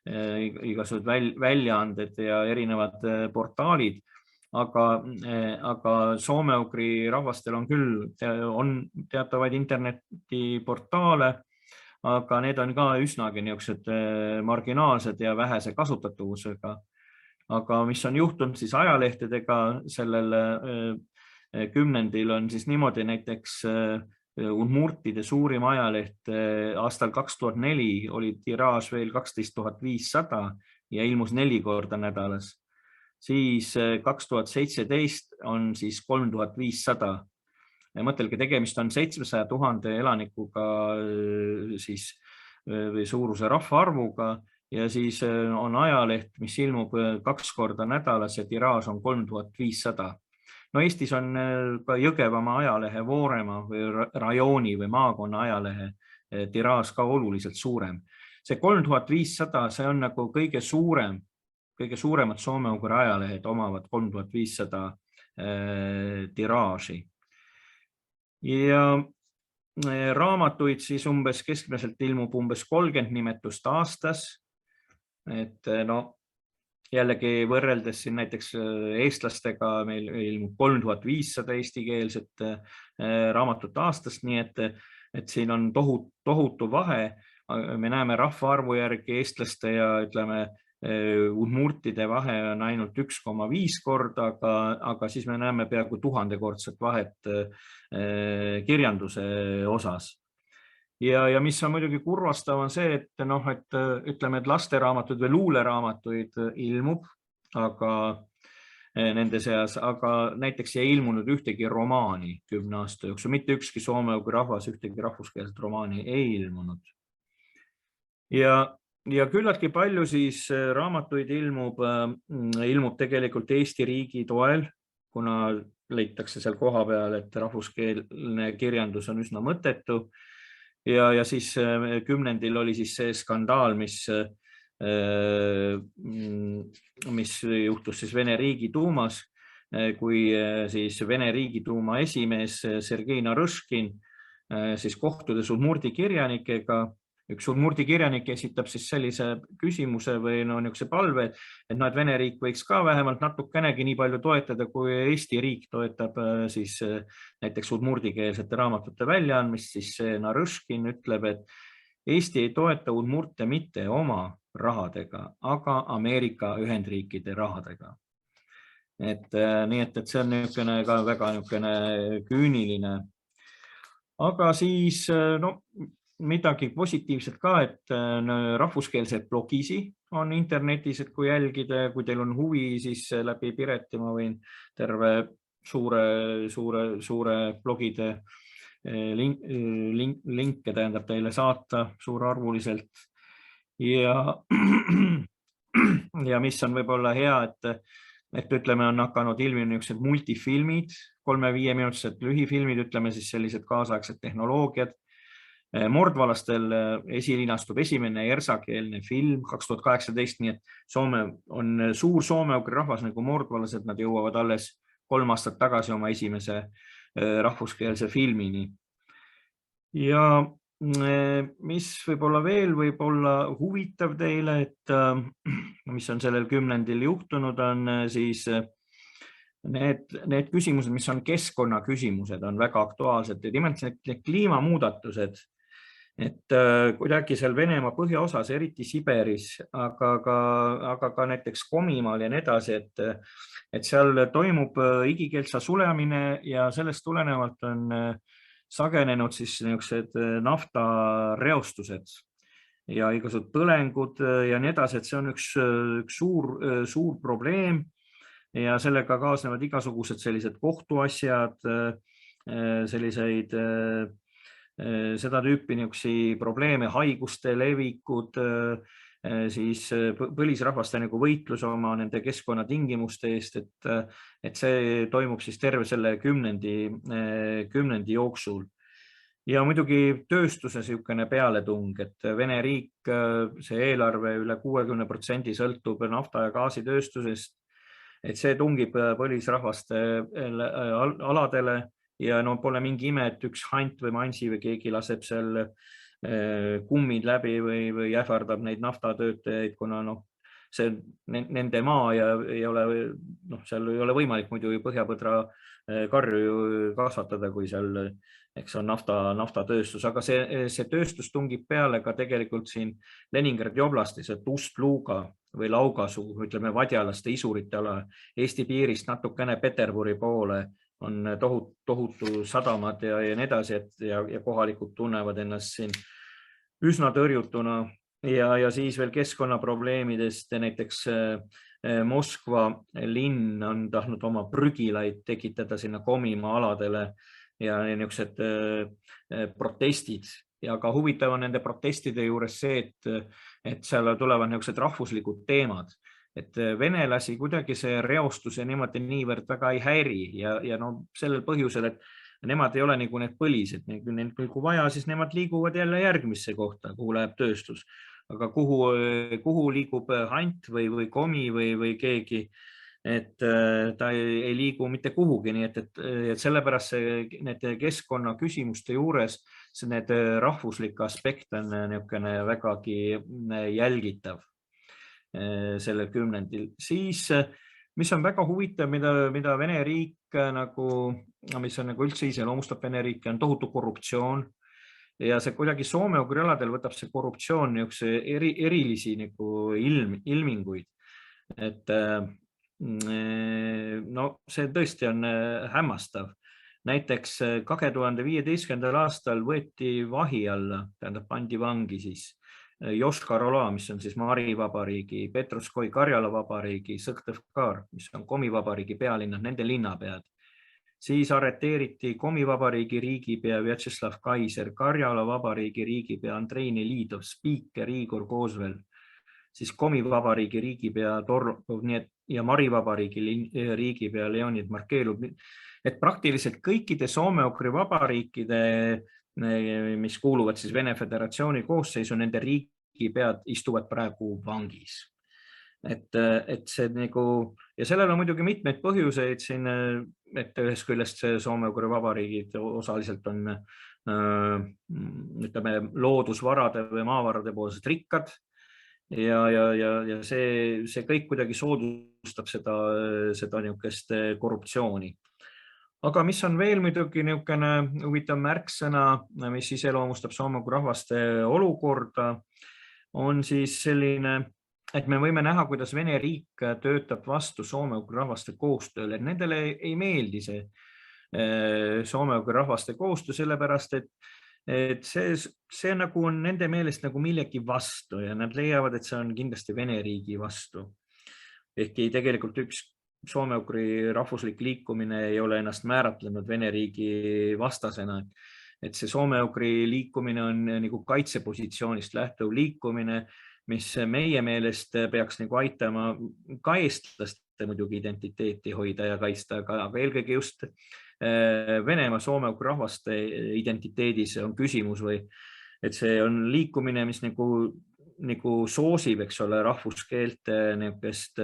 igasugused väljaanded ja erinevad portaalid, aga soome-ugri rahvastel on küll teatavaid internetiportaale, aga need on ka üsnagi niisugused marginaalsed ja vähese kasutatavusega. Aga mis on juhtunud siis ajalehtedega sellel kümnendil on siis niimoodi, näiteks Udmurtide suurim ajaleht aastal 2004 oli tiraaž veel 12 500 ja ilmus 4 korda nädalas. Siis 2017 on siis 3500. Mõtelge, tegemist on 700 000 elanikuga siis või suuruse rahvaarvuga ja siis on ajaleht, mis ilmub 2 korda nädalas ja tiraaž on 3500. No Eestis on ka Jõgevamaa ajalehe Vooremaa või rajooni või maakonna ajalehe tiraaž ka oluliselt suurem. See 3500, see on nagu kõige suuremad soome-ugri ajalehed omavad 3500 tiraaži. Ja raamatuid siis keskmiselt ilmub umbes 30 nimetust aastas. Et jällegi võrreldes siin näiteks eestlastega meil ilmub 3500 eestikeelset raamatut aastast, nii et siin on tohutu vahe. Me näeme rahvaarvu järgi eestlaste ja ütleme udmurtide vahe on ainult 1,5 korda, aga siis me näeme peaaegu 1000-kordset vahet kirjanduse osas. Ja mis on muidugi kurvastav on see, et ütleme, et lasteraamatuid või luuleraamatuid ilmub, aga nende seas, aga näiteks ei ilmunud ühtegi romaani 10 aasta jooksul, mitte ükski soome-ugri rahvas ühtegi rahvuskeelset romaani ei ilmunud. Ja küllaltki palju siis raamatuid ilmub tegelikult Eesti riigi toel, kuna leitakse seal koha peal, et rahvuskeelne kirjandus on üsna mõttetu. Ja siis kümnendil oli siis see skandaal, mis juhtus siis Vene Riigiduumas, kui siis Vene Riigiduuma esimees Sergei Narõškin siis kohtudes udmurdi kirjanikega. Üks udmurdi kirjanik esitab siis sellise küsimuse või niisuguse palve, et Vene riik võiks ka vähemalt natukenegi nii palju toetada, kui Eesti riik toetab siis näiteks udmurdikeelsete raamatute väljaandmist, siis Narõškin ütleb, et Eesti ei toeta udmurte mitte oma rahadega, aga Ameerika Ühendriikide rahadega. Nii et see on niisugune ka väga niisugune küüniline. Aga siis midagi positiivset ka, et rahvuskeelseid blogisi on internetis, et kui jälgida, kui teil on huvi, siis läbi Pireti ma võin terve suure blogide linke tähendab teile saata suurarvuliselt. Ja mis on võib-olla hea, et ütleme, on hakanud ilmima niisugused multifilmid, 3-5 minutised lühifilmid, ütleme siis sellised kaasaegsed tehnoloogiad. Mordvalastel esilinastub esimene ersakeelne film 2018, nii et Soome on suur soome-ugri rahvas nagu mordvalased, nad jõuavad alles 3 aastat tagasi oma esimese rahvuskeelse filmini. Ja mis võib-olla veel võib-olla huvitav teile, et mis on sellel kümnendil juhtunud, on siis need küsimused, mis on keskkonnaküsimused, on väga aktuaalsed ja nimelt need kliimamuudatused. Et kuidagi seal Venemaa põhjaosas, eriti Siberis, aga ka näiteks Komimaal ja nii edasi, et seal toimub igikeelsa sulemine ja sellest tulenevalt on sagenenud siis niisugused naftareostused ja igasugused põlengud ja nii edasi, et see on üks suur probleem ja sellega kaasnevad igasugused sellised kohtuasjad, selliseid seda tüüpi niisuguseid probleeme, haiguste levikud, siis põlisrahvaste nagu võitlus oma nende keskkonnatingimuste eest, et see toimub siis terve selle kümnendi jooksul. Ja muidugi tööstuse niisugune pealetung, et Vene riik, see eelarve üle 60% sõltub nafta- ja gaasitööstusest, et see tungib põlisrahvaste aladele. Ja pole mingi ime, et üks Hant või Mansi või keegi laseb seal kummid läbi või ähvardab neid naftatöötajaid, kuna see nende maa ja ei ole, seal ei ole võimalik muidu põhjapõdra karju kasvatada, kui seal, eks on naftatööstus, aga see tööstus tungib peale ka tegelikult siin Leningradi oblastis, et Ust-Luga või Laugasuu, ütleme Vadjalaste isurite ala, Eesti piirist natukene Peterburi poole on tohutu sadamad ja nii edasi, ja kohalikud tunnevad ennast siin üsna tõrjutuna ja siis veel keskkonnaprobleemidest, näiteks Moskva linn on tahtnud oma prügilaid tekitada sinna Komimaa aladele ja niisugused protestid. Ja ka huvitav on nende protestide juures see, et seal tulevad niisugused rahvuslikud teemad, et venelasi kuidagi see reostus ja niimoodi niivõrd väga ei häiri ja sellel põhjusel, et nemad ei ole nagu need põlised, kui vaja, siis nemad liiguvad jälle järgmisse kohta, kuhu läheb tööstus. Aga kuhu liigub Hant või Komi või keegi, et ta ei liigu mitte kuhugi, nii et sellepärast need keskkonna küsimuste juures need rahvuslik aspekt on niisugune vägagi jälgitav sellel kümnendil. Siis, mis on väga huvitav, mida Vene riik, mis on üldse iseloomustab Vene riiki, on tohutu korruptsioon. Ja see kuidagi soome-ugri aladel võtab see korruptsioon erilisi ilminguid. Et see tõesti on hämmastav. Näiteks 2015. aastal võeti vahi alla, tähendab pandi vangi siis Joška-Ola, mis on siis Mari vabariigi, Petrovskoi Karjala vabariigi, Sõktõvkar, mis on Komi vabariigi pealinnad, nende linnapead. Siis arreteeriti Komi vabariigi riigipea Vjatšeslav Kaiser, Karjala vabariigi riigipea Andrei Nelidov, spiiker Igor Kozvel, siis Komi vabariigi riigipea Torlov ja Mari vabariigi riigipea Leonid Markelov. Et praktiliselt kõikide soome-ugri vabariikide, mis kuuluvad siis Vene Föderatsiooni koosseisu, nende riigipead istuvad praegu vangis. Et see ja sellel on muidugi mitmeid põhjuseid siin, et ühest küljest see soome-ugri vabariigid osaliselt on loodusvarade või maavarade poolselt rikkad ja see kõik kuidagi soodustab seda niisugust korruptsiooni. Aga mis on veel muidugi niisugune huvitav märksõna, mis iseloomustab soome-ugri rahvaste olukorda, on siis selline, et me võime näha, kuidas Vene riik töötab vastu soome-ugri rahvaste koostööle. Nendele ei meeldi see soome-ugri rahvaste koostöö, sellepärast, et see on nende meelest millegi vastu ja nad leiavad, et see on kindlasti Vene riigi vastu. Ehkki tegelikult üks soome-ugri rahvuslik liikumine ei ole ennast määratlenud Vene riigi vastasena. Et see soome-ugri liikumine on nagu kaitsepositsioonist lähtuv liikumine, mis meie meelest peaks aitama ka eestlaste muidugi identiteeti hoida ja kaitsta, aga eelkõige just Venemaa soome-ugri rahvaste identiteedis on küsimus või et see on liikumine, mis nagu soosib, eks ole, rahvuskeelte niisugust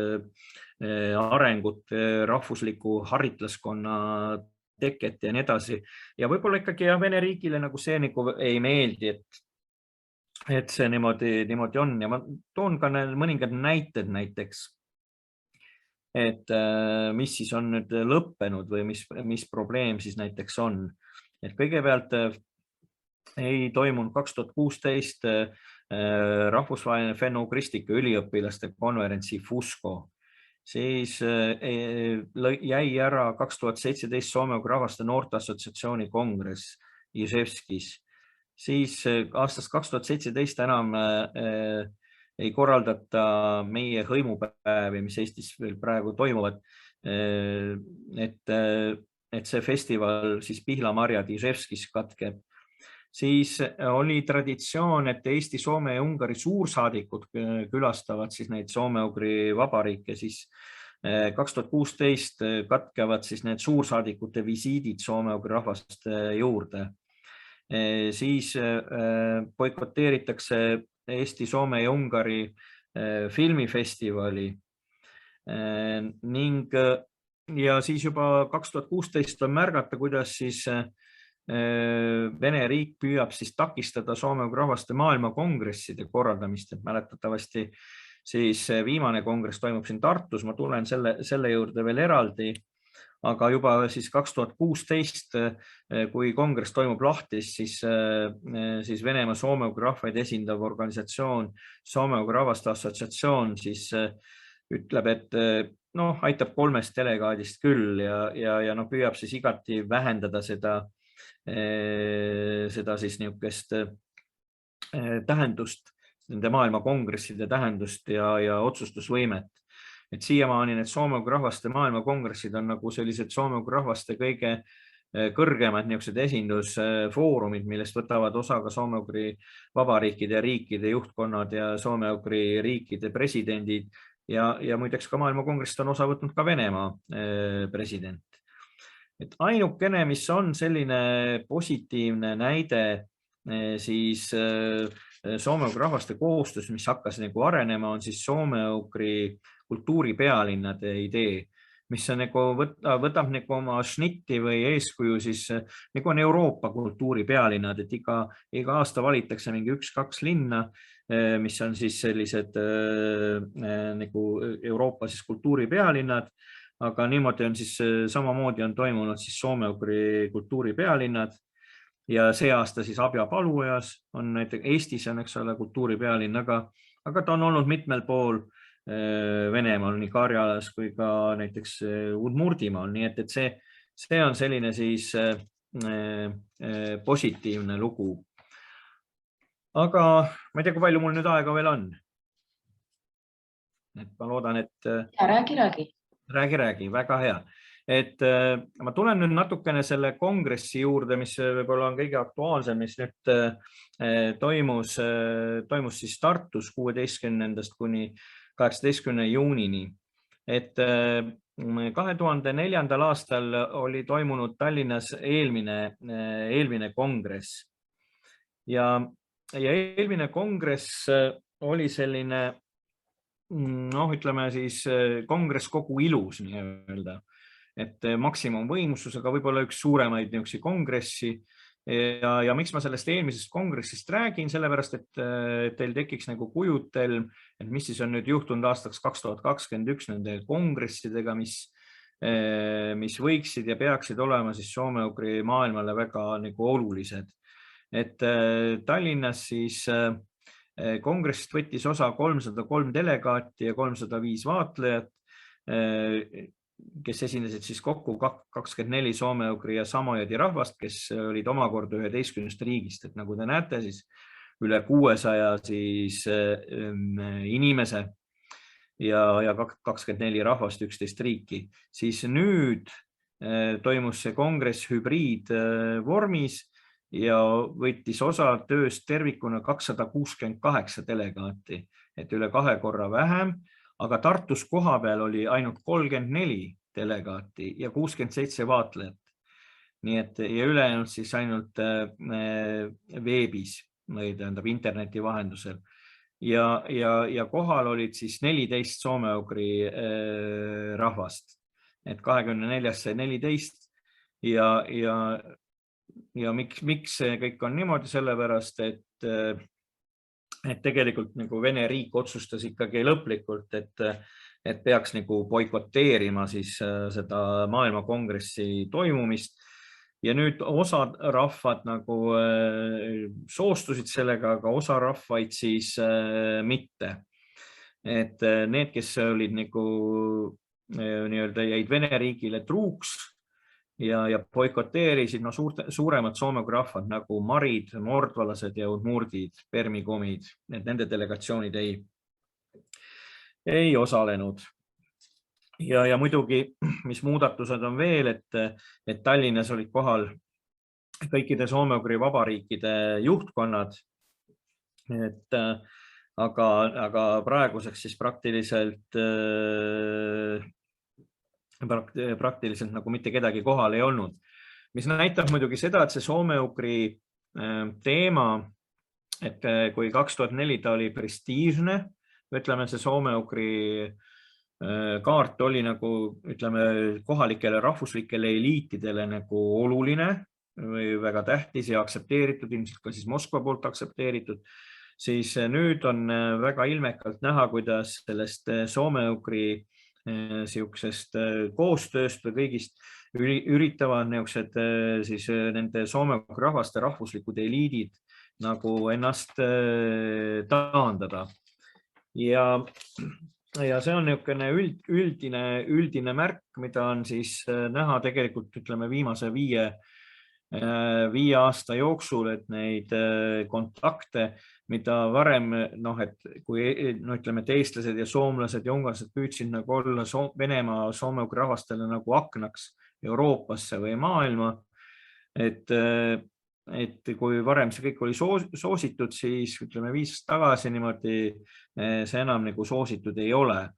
arengut, rahvusliku haritlaskonna teket ja nii edasi. Ja võib-olla ikkagi Vene riigile see ei meeldi, et see niimoodi on ja ma toon ka mõningad näited näiteks, et mis siis on nüüd lõppenud või mis probleem siis näiteks on. Et kõigepealt ei toimunud 2016 rahvusvaheline fenno-ugristika üliõpilaste konverentsi Fusco. Siis jäi ära 2017 soome-ugri rahvaste noorte assotsiatsiooni kongress Iževskis. Siis aastast 2017 enam ei korraldata meie hõimupäevi, mis Eestis veel praegu toimuvad, et see festival siis Pihlamarjad Iževskis katkeb. Siis oli traditsioon, et Eesti, Soome ja Ungari suursaadikud külastavad siis neid soome-ugri vabariike, siis 2016 katkevad siis need suursaadikute visiidid soome-ugri rahvaste juurde. Siis boikoteeritakse Eesti, Soome ja Ungari filmifestivali ja siis juba 2016 on märgata, kuidas siis Vene riik püüab siis takistada soome-ugri rahvaste maailmakongresside korraldamist, et mäletatavasti siis viimane kongress toimub siin Tartus, ma tulen selle juurde veel eraldi, aga juba siis 2016, kui kongress toimub Lahtis, siis Venemaa soome-ugri rahvaid esindav organisatsioon, Soome-ugri rahvaste assotsiatsioon siis ütleb, et aitab 3 delegaadist küll ja püüab siis igati vähendada seda siis niisugust tähendust, nende maailma kongresside tähendust ja otsustusvõimet. Et siiamaani need soome-ugri rahvaste maailma kongressid on nagu sellised soome-ugri rahvaste kõige kõrgemad niisugused esindusfoorumid, millest võtavad osa ka soome-ugri vabariikide ja riikide juhtkonnad ja soome-ugri riikide presidendid ja muideks ka maailma kongressist on osa võtnud ka Venemaa president. Et ainukene, mis on selline positiivne näide, siis soome-ugri rahvaste koostöös, mis hakkas nagu arenema, on siis soome-ugri kultuuripealinnade idee, mis on nagu võtab nagu oma šnitti või eeskuju siis nagu on Euroopa kultuuripealinnad, et iga aasta valitakse mingi 1-2 linna, mis on siis sellised nagu Euroopa siis kultuuripealinnad, aga niimoodi on siis samamoodi on toimunud siis soome-ugri kultuuripealinnad ja see aasta siis Abja Paluojas on näiteks Eestis on, eks ole, kultuuripealinn, aga ta on olnud mitmel pool Venemaal, nii Karjalas kui ka näiteks Udmurtimaal, nii et see on selline siis positiivne lugu. Aga ma ei tea, kui palju mul nüüd aega veel on. Et ma loodan, et... Räägi, väga hea. Et ma tulen nüüd natukene selle kongressi juurde, mis võib-olla on kõige aktuaalsem, mis nüüd toimus siis Tartus 16. kuni 18. juunini. Et 2004. aastal oli toimunud Tallinnas eelmine kongress. Ja eelmine kongress oli selline, ütleme siis kongress kogu ilus nii-öelda. Et maksimumvõimsusega võib-olla üks suuremaid niisuguseid kongressi ja miks ma sellest eelmisest kongressist räägin, sellepärast, et teil tekiks nagu kujutelm, et mis siis on nüüd juhtunud aastaks 2021 nende kongressidega, mis võiksid ja peaksid olema siis soome-ugri maailmale väga nagu olulised. Et Tallinnas siis kongressist võttis osa 303 delegaati ja 305 vaatlejat, kes esindasid siis kokku 24 soome-ugri ja samojadi rahvast, kes olid omakorda 11 riigist. Et nagu te näete, siis üle 600 siis inimese ja 24 rahvast, 11 riiki. Siis nüüd toimus see kongress hübriidvormis ja võttis osa tööst tervikuna 268 delegaati, et üle 2 korra vähem. Aga Tartus koha peal oli ainult 34 delegaati ja 67 vaatlejat. Nii et ja ülejäänud siis ainult veebis, tähendab interneti vahendusel. Ja kohal olid siis 14 soome-ugri rahvast. Et 24 sai 14 ja miks see kõik on niimoodi, sellepärast, et tegelikult nagu Vene riik otsustas ikkagi lõplikult, et peaks nagu boikoteerima siis seda maailmakongressi toimumist. Ja nüüd osa rahvad nagu soostusid sellega, aga osa rahvaid siis mitte. Et need, kes olid nagu nii-öelda jäid Vene riigile truuks ja boikoteerisid suuremad soome-ugri rahvad nagu marid, mordvalased ja udmurdid, permikomid, et nende delegatsioonid ei osalenud. Ja muidugi, mis muudatused on veel, et Tallinnas olid kohal kõikide soome-ugri vabariikide juhtkonnad, aga praeguseks siis praktiliselt nagu mitte kedagi kohal ei olnud. Mis näitab muidugi seda, et see soome-ugri teema, et kui 2004 ta oli prestiižne, ütleme see soome-ugri kaart oli nagu, ütleme, kohalikele rahvuslikele eliitidele nagu oluline või väga tähtis ja aktsepteeritud, ilmselt ka siis Moskva poolt aktsepteeritud, siis nüüd on väga ilmekalt näha, kuidas sellest soome-ugri siuksest koostööst või kõigist üritavad niisugused siis nende soome-ugri rahvaste rahvuslikud eliidid nagu ennast taandada. Ja see on niisugune üldine märk, mida on siis näha tegelikult, ütleme, viimase 5 aasta jooksul, et neid kontakte, mida varem, et kui ütleme, et eestlased ja soomlased ja ungarlased püüdsid nagu olla Venemaa soome-ugri rahvastele nagu aknaks Euroopasse või maailma, et kui varem see kõik oli soositud, siis ütleme 5 aastat tagasi niimoodi see enam nagu soositud ei ole.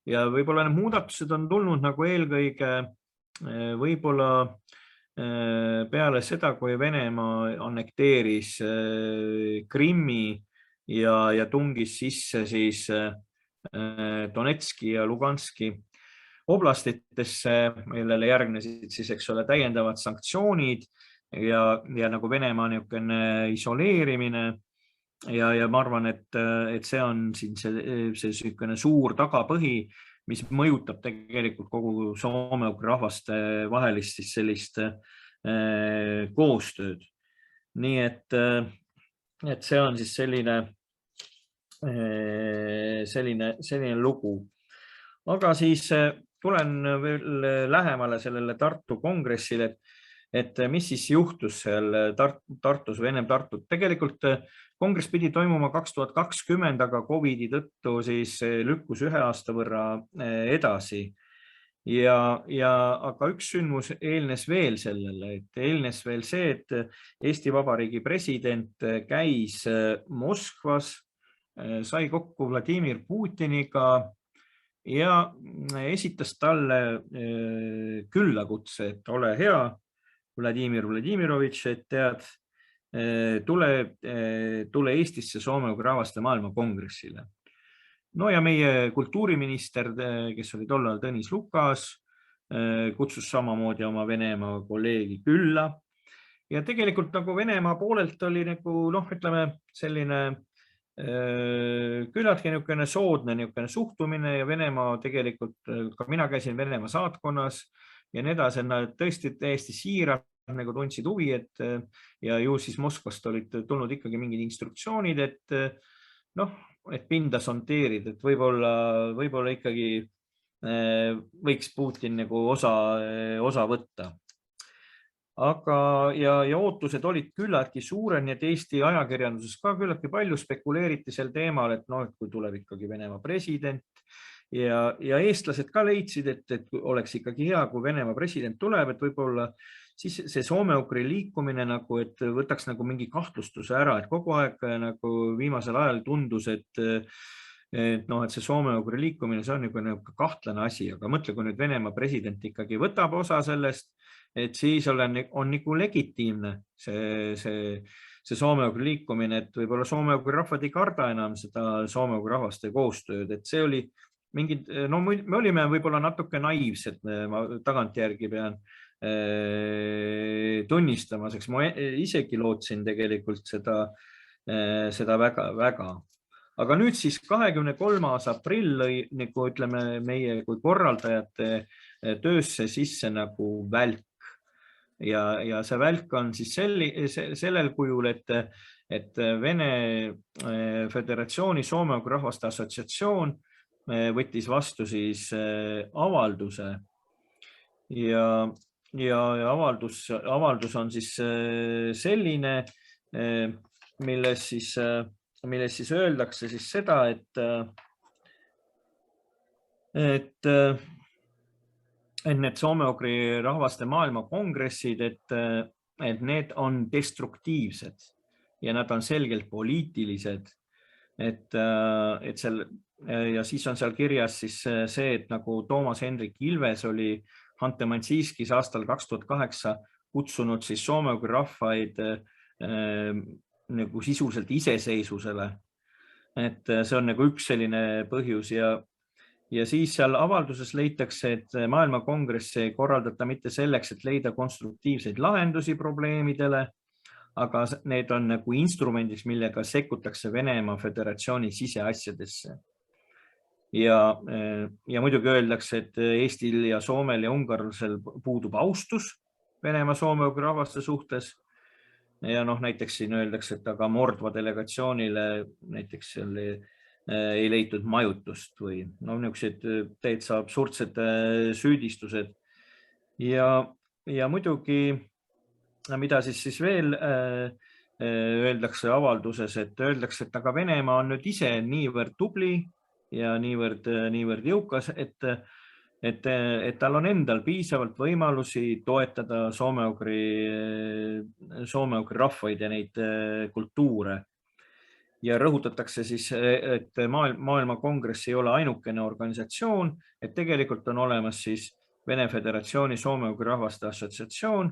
Ja võib-olla need muudatused on tulnud nagu eelkõige võib-olla peale seda, kui Venemaa annekteeris Krimmi ja tungis sisse siis Donetski ja Luganski oblastitesse, millele järgnesid siis, eks ole, täiendavad sanktsioonid ja nagu Venemaa niisugune isoleerimine. Ja ma arvan, et see on siin see suur tagapõhi, mis mõjutab tegelikult kogu soome-ugri rahvaste vahelist siis sellist koostööd. Nii et see on siis selline lugu. Aga siis tulen veel lähemale sellele Tartu kongressile, et mis siis juhtus seal Tartus või ennem Tartut. Tegelikult kongress pidi toimuma 2020, aga COVID-i tõttu siis lükkus 1 aasta võrra edasi. Aga üks sündmus eelnes veel sellele, et eelnes veel see, et Eesti Vabariigi president käis Moskvas, sai kokku Vladimir Putiniga ja esitas talle küllakutse, et ole hea, Vladimir Vladimirovitš, et tead, tule Eestisse soome-ugri rahvaste maailma kongressile. No ja meie kultuuriminister, kes oli tollal Tõnis Lukas, kutsus samamoodi oma Venemaa kolleegi külla. Ja tegelikult nagu Venemaa poolelt oli nagu, ütleme, selline küllaltki niisugune soodne niisugune suhtumine ja Venemaa tegelikult, ka mina käisin Venemaa saatkonnas ja nii edasi, nad tõesti täiesti siiralt nagu tundsid huvi, ja ju siis Moskvast olid tulnud ikkagi mingid instruktsioonid, et pinda sonteerida, et võib-olla ikkagi võiks Putin nagu osa võtta. Aga ja ootused olid küllaltki suured, nii et Eesti ajakirjanduses ka küllaltki palju spekuleeriti sel teemal, et kui tuleb ikkagi Venemaa president ja eestlased ka leidsid, et oleks ikkagi hea, kui Venemaa president tuleb, et võib-olla siis see soome-ugri liikumine nagu, et võtaks nagu mingi kahtlustuse ära, et kogu aeg nagu viimasel ajal tundus, et see soome-ugri liikumine, see on nagu kahtlane asi, aga mõtle, kui nüüd Venemaa president ikkagi võtab osa sellest, et siis on nagu legitiimne see soome-ugri liikumine, et võib-olla soome-ugri rahvad ei karda enam seda soome-ugri rahvaste koostööd, et see oli mingid, me olime võib-olla natuke naiivsed, ma tagantjärgi pean tunnistama, sest ma isegi lootsin tegelikult seda väga. Aga nüüd siis 23. aprill lõi, nagu ütleme, meie kui korraldajate töösse sisse nagu välk. Ja see välk on siis sellel kujul, et Vene Föderatsiooni Soome-ugri rahvaste assotsiatsioon võttis vastu siis avalduse ja avaldus on siis selline, milles siis öeldakse siis seda, et need soome-ugri rahvaste maailma kongressid, et need on destruktiivsed ja nad on selgelt poliitilised. Ja siis on seal kirjas siis see, et nagu Toomas Hendrik Ilves oli Hantemansiskis aastal 2008 kutsunud siis soome-ugri rahvaid nagu sisuliselt iseseisvusele. Et see on nagu üks selline põhjus ja siis seal avalduses leitakse, et maailmakongress ei korraldata mitte selleks, et leida konstruktiivseid lahendusi probleemidele, aga need on nagu instrumendiks, millega sekkutakse Venemaa Föderatsiooni siseasjadesse. Ja muidugi öeldakse, et Eestil ja Soomel ja ungarlasel puudub austus Venemaa soome-ugri rahvaste suhtes. Ja näiteks siin öeldakse, et aga Mordva delegatsioonile näiteks ei leitud majutust või niisugused täitsa absurdsed süüdistused. Ja muidugi, mida siis veel öeldakse avalduses, et öeldakse, et aga Venemaa on nüüd ise niivõrd tubli ja niivõrd jõukas, et tal on endal piisavalt võimalusi toetada soome-ugri rahvaid ja neid kultuure. Ja rõhutatakse siis, et Maailma Kongress ei ole ainukene organisatsioon, et tegelikult on olemas siis Vene Föderatsiooni soome-ugri rahvaste assotsiatsioon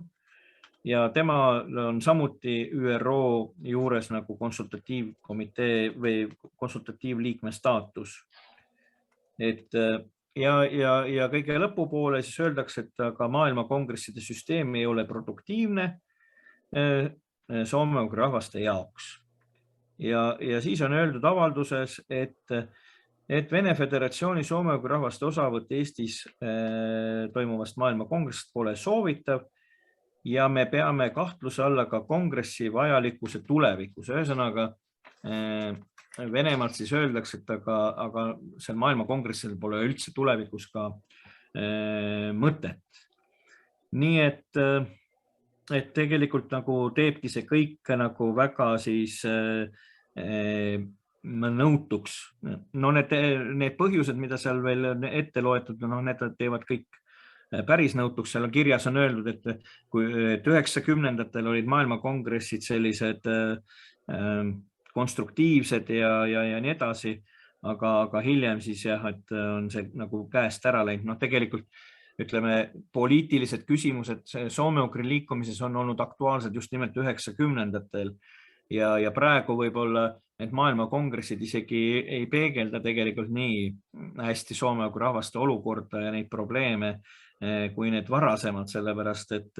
ja tema on samuti ÜRO juures nagu konsultatiivkomitee või konsultatiivliikme staatus. Ja kõige lõpupoole siis öeldakse, et aga Maailma Kongresside süsteem ei ole produktiivne soome-ugri rahvaste jaoks. Ja siis on öeldud avalduses, et Vene Föderatsiooni soome-ugri rahvaste osavõtt Eestis toimuvast Maailma Kongressist pole soovitav ja me peame kahtluse alla ka kongressi vajalikkuse tulevikus. Ühesõnaga, Venemaalt siis öeldakse, et aga seal Maailma Kongressil pole üldse tulevikus ka mõtet. Nii et tegelikult nagu teebki see kõik nagu väga siis nõutuks. Need põhjused, mida seal veel ette loetud, need teevad kõik päris nõutuks. Seal kirjas on öeldud, et 90-ndatel olid Maailma Kongressid sellised konstruktiivsed ja nii edasi, aga hiljem siis jah, et on see nagu käest ära läinud. Tegelikult ütleme, poliitilised küsimused soome-ugri liikumises on olnud aktuaalsed just nimelt 90-ndatel ja praegu võib-olla need Maailma Kongressid isegi ei peegelda tegelikult nii hästi soome-ugri rahvaste olukorda ja neid probleeme kui need varasemad, sellepärast et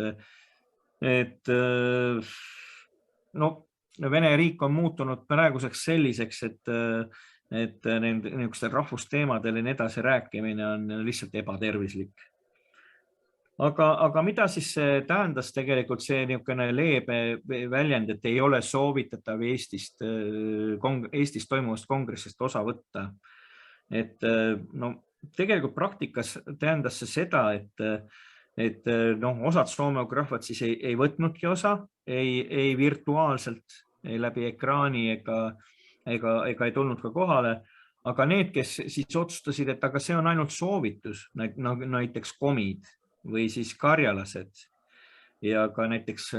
Vene riik on muutunud praeguseks selliseks, et niisugustel rahvusteemadel ja nii edasi rääkimine on lihtsalt ebatervislik. Aga mida siis tähendas tegelikult see niisugune leebe väljend, et ei ole soovitatav Eestis toimuvast kongressist osa võtta? Tegelikult praktikas tähendas see seda, et osad soome-ugri rahvad siis ei võtnudki osa, ei virtuaalselt, ei läbi ekraani ega ei tulnud ka kohale, aga need, kes siis otsustasid, et aga see on ainult soovitus, näiteks komid või siis karjalased ja ka näiteks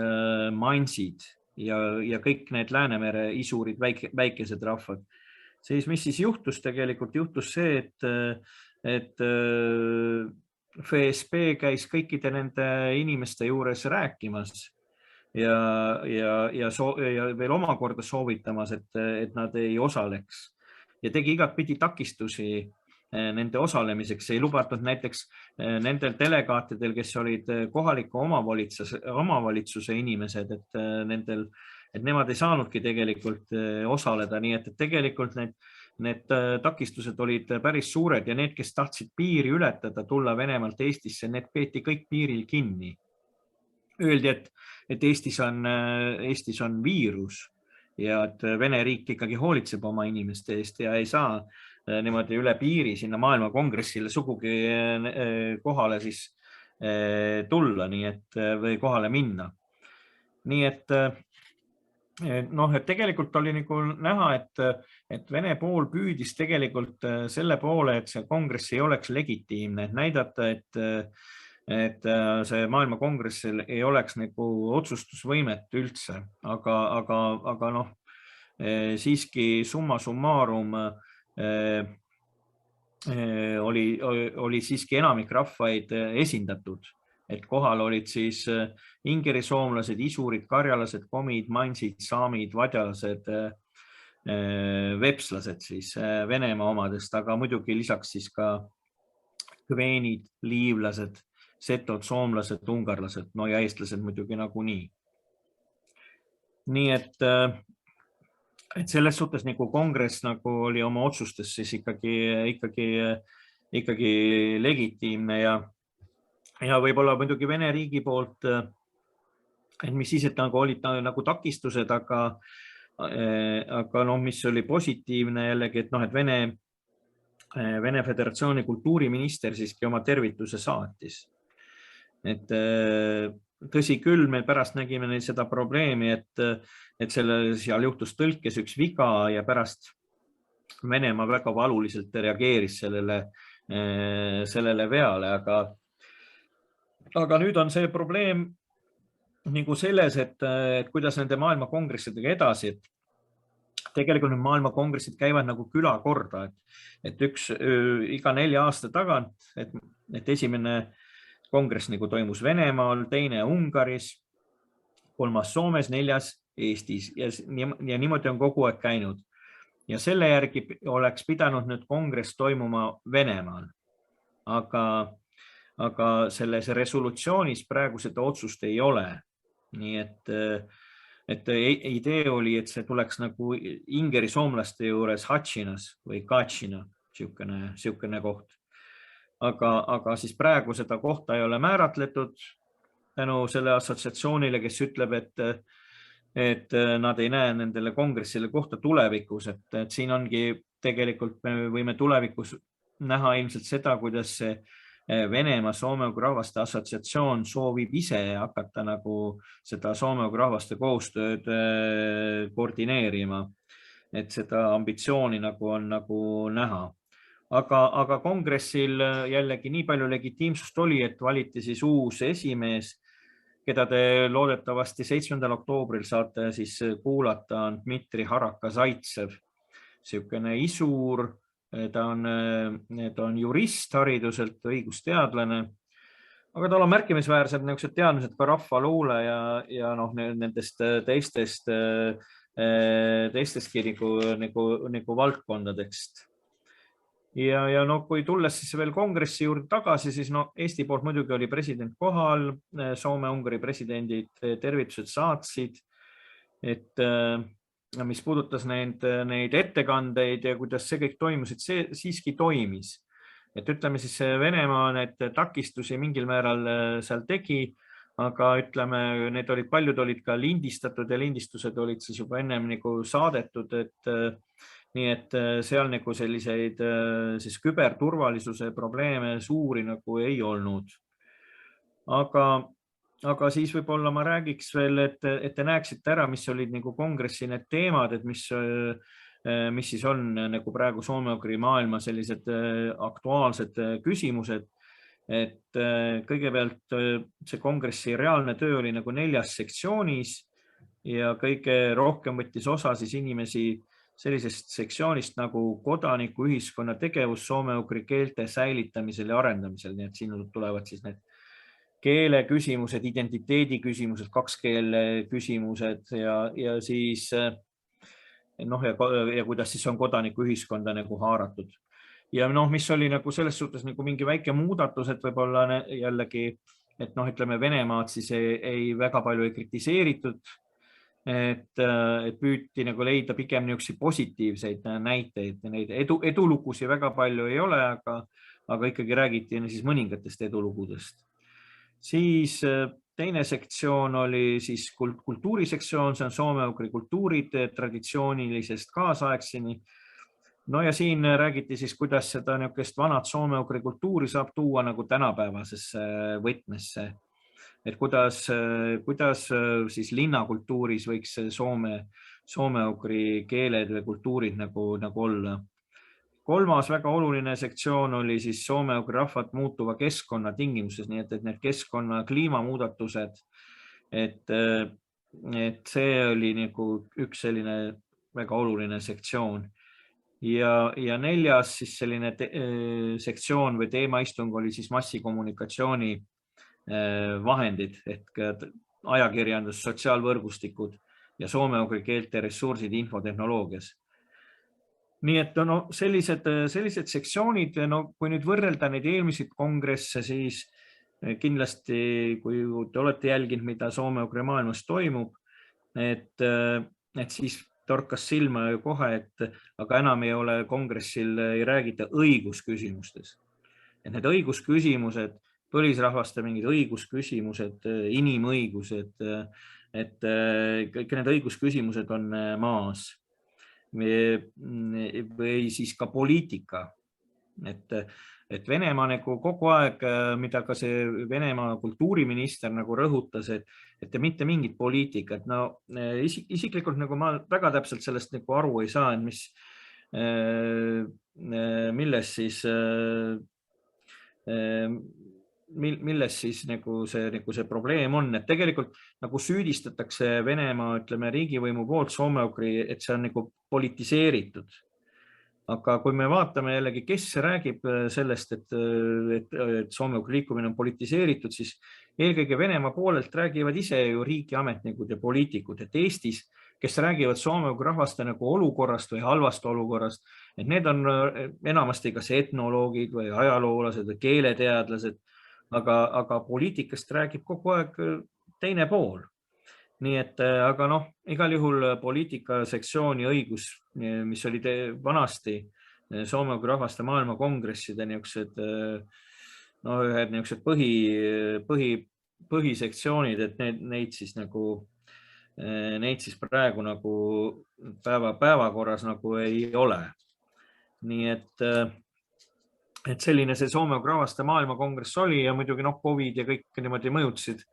mansid ja kõik need Läänemere isurid, väikesed rahvad, siis mis siis juhtus? Tegelikult juhtus see, et FSB käis kõikide nende inimeste juures rääkimas ja veel omakorda soovitamas, et nad ei osaleks ja tegi igatpidi takistusi nende osalemiseks. Ei lubatud näiteks nendel delegaatidel, kes olid kohaliku omavalitsuse inimesed, et nemad ei saanudki tegelikult osaleda, nii et tegelikult need takistused olid päris suured ja need, kes tahtsid piiri ületada, tulla Venemaalt Eestisse, need peeti kõik piiril kinni. Öeldi, et Eestis on viirus ja et Vene riik ikkagi hoolitseb oma inimeste eest ja ei saa niimoodi üle piiri sinna Maailma Kongressile sugugi kohale siis tulla, või kohale minna. Nii et tegelikult oli nagu näha, et Vene pool püüdis tegelikult selle poole, et see kongress ei oleks legitiimne, et näidata, et see Maailma Kongressil ei oleks nagu otsustusvõimet üldse, aga siiski summa summarum oli siiski enamik rahvaid esindatud, et kohal olid siis ingeri soomlased, isurid, karjalased, komid, mansid, saamid, vadjalased, vepslased siis Venemaa omadest, aga muidugi lisaks siis ka kveenid, liivlased, setod, soomlased, ungarlased, ja eestlased muidugi nagunii. nii et selles suhtes nagu kongress nagu oli oma otsustes siis ikkagi legitiimne ja võib-olla muidugi Vene riigi poolt, et mis siis, et nagu olid nagu takistused, aga mis oli positiivne jällegi, et et Vene Föderatsiooni kultuuriminister siiski oma tervituse saatis. Et tõsi küll, me pärast nägime neil seda probleemi, et seal juhtus tõlkes üks viga ja pärast Venemaa väga valuliselt reageeris sellele veale, aga nüüd on see probleem nagu selles, et kuidas nende maailmakongressidega edasi, et tegelikult need maailmakongressid käivad nagu külakorda, et iga 4 aasta tagant, et esimene kongress nagu toimus Venemaal, teine Ungaris, 3. Soomes, 4. Eestis ja niimoodi on kogu aeg käinud. Ja selle järgi oleks pidanud nüüd kongress toimuma Venemaal. Aga selles resolutsioonis praegu seda otsust ei ole. Nii et idee oli, et see tuleks nagu ingeri soomlaste juures Hatšinas või Katšina, siukene koht. Aga siis praegu seda kohta ei ole määratletud tänu selle assotsiatsioonile, kes ütleb, et nad ei näe nendele kongressile kohta tulevikus, et siin ongi tegelikult me võime tulevikus näha ilmselt seda, kuidas see Venemaa soome-ugri rahvaste assotsiatsioon soovib ise hakata nagu seda soome-ugri rahvaste koostööd koordineerima, et seda ambitsiooni nagu on nagu näha. Aga kongressil jällegi nii palju legitiimsust oli, et valiti siis uus esimees, keda te loodetavasti 7. oktoobril saate siis kuulata, on Dmitri Harakazaitsev, siukene isur, ta on jurist hariduselt, õigusteadlane, aga tal on märkimisväärsed teadmised ka rahvaluule ja nendest teistestki nagu valdkondadest. Ja kui tulles siis veel kongressi juurde tagasi, siis Eesti poolt muidugi oli president kohal, Soome-Ungari presidendid tervitused saatsid, et mis puudutas neid ettekandeid ja kuidas see kõik toimus, et see siiski toimis. Et ütleme siis Venemaa need takistusi mingil määral seal tegi, aga ütleme, need paljud olid ka lindistatud ja lindistused olid siis juba ennem nagu saadetud, nii et seal nagu selliseid siis küberturvalisuse probleeme suuri nagu ei olnud. Aga siis võib-olla ma räägiks veel, et te näeksite ära, mis olid nagu kongressi need teemad, et mis siis on nagu praegu soome-ugri maailma sellised aktuaalsed küsimused. Et kõigepealt see kongressi reaalne töö oli nagu 4 sektsioonis ja kõige rohkem võttis osa siis inimesi sellisest sektsioonist nagu kodanikuühiskonna tegevus soome-ugri keelte säilitamisel ja arendamisel. Nii et siin tulevad siis need keele küsimused, identiteedi küsimused, kakskeele küsimused ja siis ja kuidas siis on kodanikuühiskonda nagu haaratud. Ja mis oli nagu selles suhtes nagu mingi väike muudatus, et võib-olla jällegi, et ütleme Venemaad siis ei väga palju ei kritiseeritud, et püüti nagu leida pigem niisuguseid positiivseid näiteid. Neid edulugusi väga palju ei ole, aga ikkagi räägiti siis mõningatest edulugudest. Siis teine sektsioon oli siis kultuurisektsioon, see on soome-ugri kultuurid traditsioonilisest kaasaegseni. Ja siin räägiti siis, kuidas seda niisugust vanat soome-ugri kultuuri saab tuua nagu tänapäevasesse võtmesse. Et kuidas siis linnakultuuris võiks soome-ugri keeled või kultuurid nagu olla. Kolmas väga oluline sektsioon oli siis soome-ugri rahvad muutuva keskkonna tingimustes, nii et need keskkonna kliimamuudatused, et see oli nagu üks selline väga oluline sektsioon. Ja 4. siis selline sektsioon või teemaistung oli siis massikommunikatsiooni vahendid, ehk ajakirjandus, sotsiaalvõrgustikud ja soome-ugri keelte ressursid infotehnoloogias. Nii et sellised sektsioonid, kui nüüd võrrelda neid eelmiseid kongresse, siis kindlasti, kui te olete jälginud, mida soome-ugri maailmas toimub, et siis torkas silma ju kohe, et aga enam ei ole kongressil, ei räägita õigusküsimustes. Et need õigusküsimused, põlisrahvaste mingid õigusküsimused, inimõigused, et kõik need õigusküsimused on maas. Või siis ka poliitika. Et Venemaa nagu kogu aeg, mida ka see Venemaa kultuuriminister nagu rõhutas, et mitte mingit poliitikat. No isiklikult nagu ma väga täpselt sellest nagu aru ei saa, et milles siis nagu see probleem on, et tegelikult nagu süüdistatakse Venemaa, ütleme, riigivõimu poolt soome-ugri, et see on nagu politiseeritud. Aga kui me vaatame jällegi, kes räägib sellest, et soome-ugri liikumine on politiseeritud, siis eelkõige Venemaa poolelt räägivad ise ju riigiametnikud ja poliitikud, et Eestis, kes räägivad soome-ugri rahvaste nagu olukorrast või halvast olukorrast, et need on enamasti kas etnoloogid või ajaloolased või keeleteadlased, aga poliitikast räägib kogu aeg teine pool. Nii et, aga noh, igal juhul poliitikasektsiooni õigus, mis oli vanasti soome-ugri rahvaste maailmakongresside ühed põhisektsioonid, et neid siis praegu nagu päevakorras nagu ei ole. Nii et selline see soome-ugri rahvaste maailmakongress oli ja muidugi COVID ja kõik niimoodi mõjutasid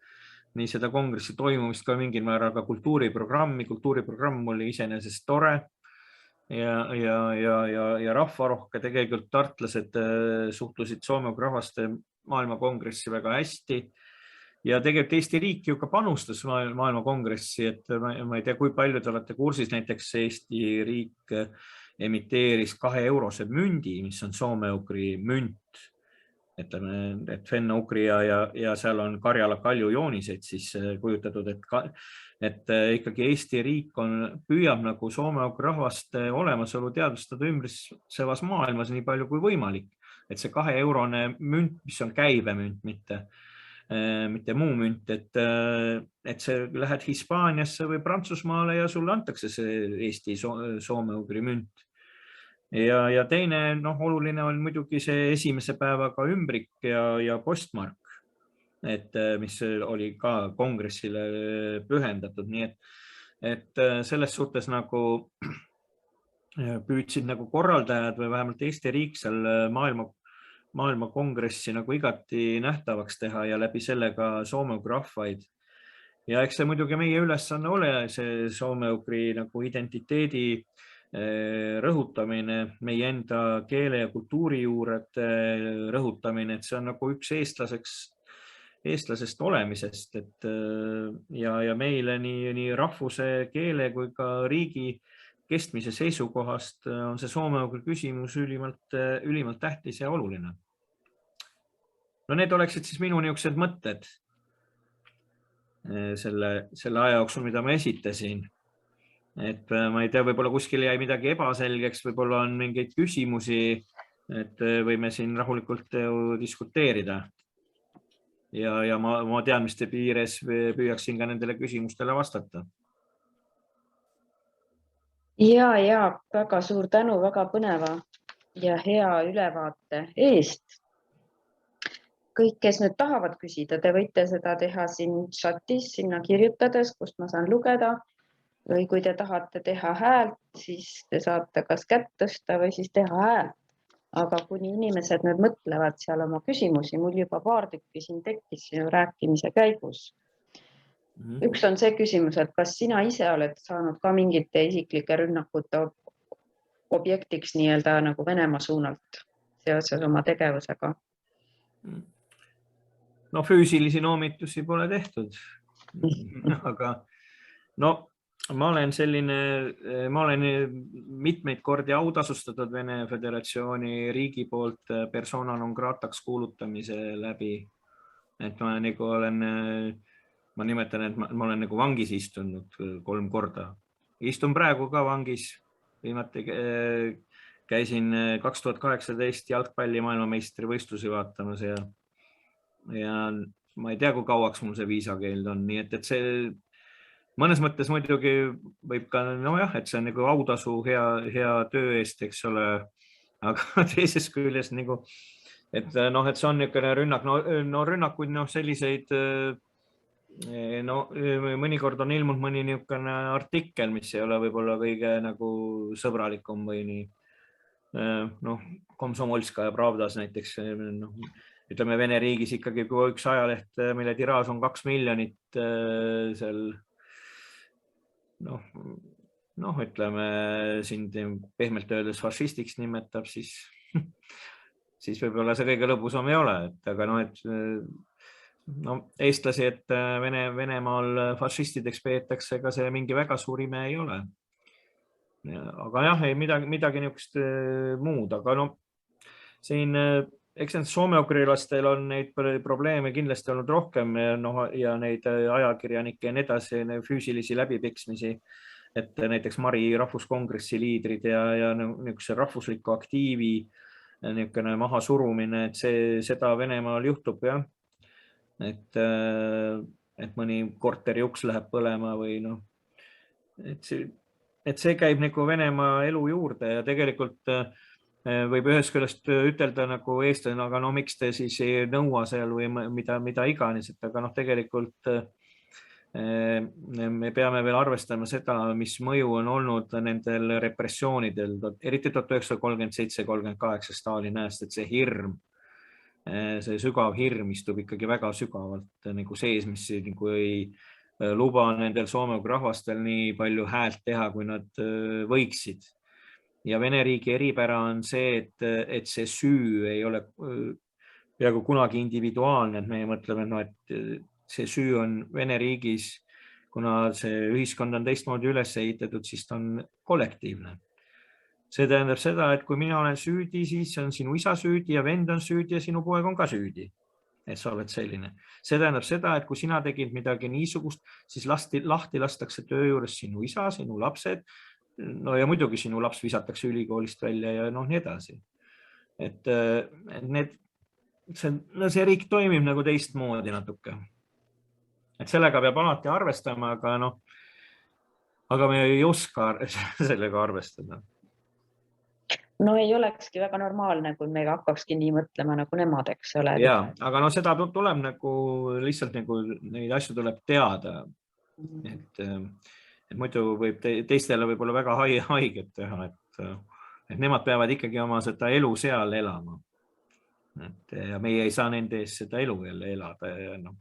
nii seda kongressi toimumist ka mingil määral ka kultuuriprogrammi. Kultuuriprogramm oli iseenesest tore ja rahvarohke. Tegelikult tartlased suhtlusid soome-ugri rahvaste maailmakongressi väga hästi ja tegelikult Eesti riik ju ka panustas maailmakongressi, et ma ei tea, kui palju te olete kursis, näiteks Eesti riik emiteeris 2 eurose mündi, mis on soome-ugri münt. Et fenno-ugri ja seal on Karjala kalju jooniseid siis kujutatud, et ikkagi Eesti riik püüab nagu soome-ugri rahvaste olemasolu teadvustada ümbritsevas maailmas nii palju kui võimalik. Et see 2 eurone münt, mis on käibemünt, mitte muu münt, et see lähed Hispaaniasse või Prantsusmaale ja sulle antakse see Eesti soome-ugri münt. Ja teine oluline on muidugi see esimese päevaga ümbrik ja postmark, mis oli ka kongressile pühendatud. Nii et selles suhtes nagu püüdsid nagu korraldajad või vähemalt Eesti riik seal maailmakongressi nagu igati nähtavaks teha ja läbi sellega soome-ugri rahvaid. Ja eks see muidugi meie ülesanne ole see soome-ugri nagu identiteedi rõhutamine, meie enda keele ja kultuuri juurete rõhutamine, et see on nagu üks eestlasest olemisest, ja meile nii rahvuse, keele kui ka riigi kestmise seisukohast on see soome-ugri küsimus ülimalt tähtis ja oluline. No need oleksid siis minu niisugused mõtted selle aja jooksul, mida ma esitasin. Et ma ei tea, võib-olla kuskil jäi midagi ebaselgeks, võib-olla on mingeid küsimusi, et võime siin rahulikult diskuteerida. Ja ma teadmiste piires püüaksin ka nendele küsimustele vastata. Ja väga suur tänu väga põneva ja hea ülevaate eest. Kõik, kes nüüd tahavad küsida, te võite seda teha siin chatis, sinna kirjutades, kust ma saan lugeda. Või kui te tahate teha häält, siis te saate kas kätt tõsta või siis teha häält. Aga kuni inimesed nüüd mõtlevad seal oma küsimusi, mul juba paar tükki siin tekkis sinu rääkimise käigus. Üks on see küsimus, et kas sina ise oled saanud ka mingite isiklike rünnakute objektiks nii-öelda nagu Venemaa suunalt seoses oma tegevusega? No füüsilisi noomitusi pole tehtud, aga ma olen mitmeid kordi autasustatud Vene Föderatsiooni riigi poolt persona non grataks kuulutamise läbi. Et ma nimetan, et ma olen nagu vangis istunud 3 korda. Istun praegu ka vangis. Viimati käisin 2018 jalgpalli maailmameistri võistlusi vaatamas ja ma ei tea, kui kauaks mul see viisakeeld on. Nii et see mõnes mõttes muidugi võib ka, nojah, et see on nagu autasu hea töö eest, eks ole, aga teisest küljest nagu, et see on niisugune rünnak, no rünnakuid, selliseid, no mõnikord on ilmunud mõni niisugune artikkel, mis ei ole võib-olla kõige nagu sõbralikum või nii, Komsomolskaja Pravdas näiteks, ütleme Vene riigis ikkagi, kui üks ajaleht, mille tiraaž on 2 miljonit seal, ütleme sind pehmelt öeldes fašistiks nimetab, siis võib-olla see kõige lõbusam ei ole, aga eestlasi, et Venemaal fašistideks peetakse, ega see mingi väga suur ime ei ole. Aga jah, ei midagi niisugust muud, aga siin eks need soome-ugrilastel on neid probleeme kindlasti olnud rohkem ja neid ajakirjanikke ja nii edasi, füüsilisi läbipeksmisi, et näiteks Mari rahvuskongressi liidrid ja niisuguse rahvusliku aktiivi niisugune maha surumine, et seda Venemaal juhtub, jah. Et mõni korteri uks läheb põlema või et see käib nagu Venemaa elu juurde ja tegelikult võib ühest küljest ütelda nagu eestlane, aga miks te siis ei nõua seal või mida iganes, et aga tegelikult me peame veel arvestama seda, mis mõju on olnud nendel repressioonidel, eriti 1937-38 Stalini ajast, et see hirm, see sügav hirm istub ikkagi väga sügavalt nagu sees, mis nagu ei luba nendel soome-ugri rahvastel nii palju häält teha, kui nad võiksid. Ja Vene riigi eripära on see, et see süü ei ole peaaegu kunagi individuaalne, et me mõtleme, et see süü on Vene riigis, kuna see ühiskond on teistmoodi üles ehitatud, siis ta on kollektiivne. See tähendab seda, et kui mina olen süüdi, siis on sinu isa süüdi ja vend on süüdi ja sinu poeg on ka süüdi, et sa oled selline. See tähendab seda, et kui sina tegid midagi niisugust, siis lahti lastakse töö juures sinu isa, sinu lapsed, no ja muidugi sinu laps visatakse ülikoolist välja ja nii edasi. Et see riik toimib nagu teistmoodi natuke. Et sellega peab alati arvestama, aga me ei oska sellega arvestada. No ei olekski väga normaalne, kui me hakkakski nii mõtlema nagu nemad, eks ole. Jaa, aga seda tuleb nagu lihtsalt nagu neid asju tuleb teada. Et muidu võib teistele võib-olla väga haiget teha, et nemad peavad ikkagi oma seda elu seal elama. Ja meie ei saa nende eest seda elu jälle elada.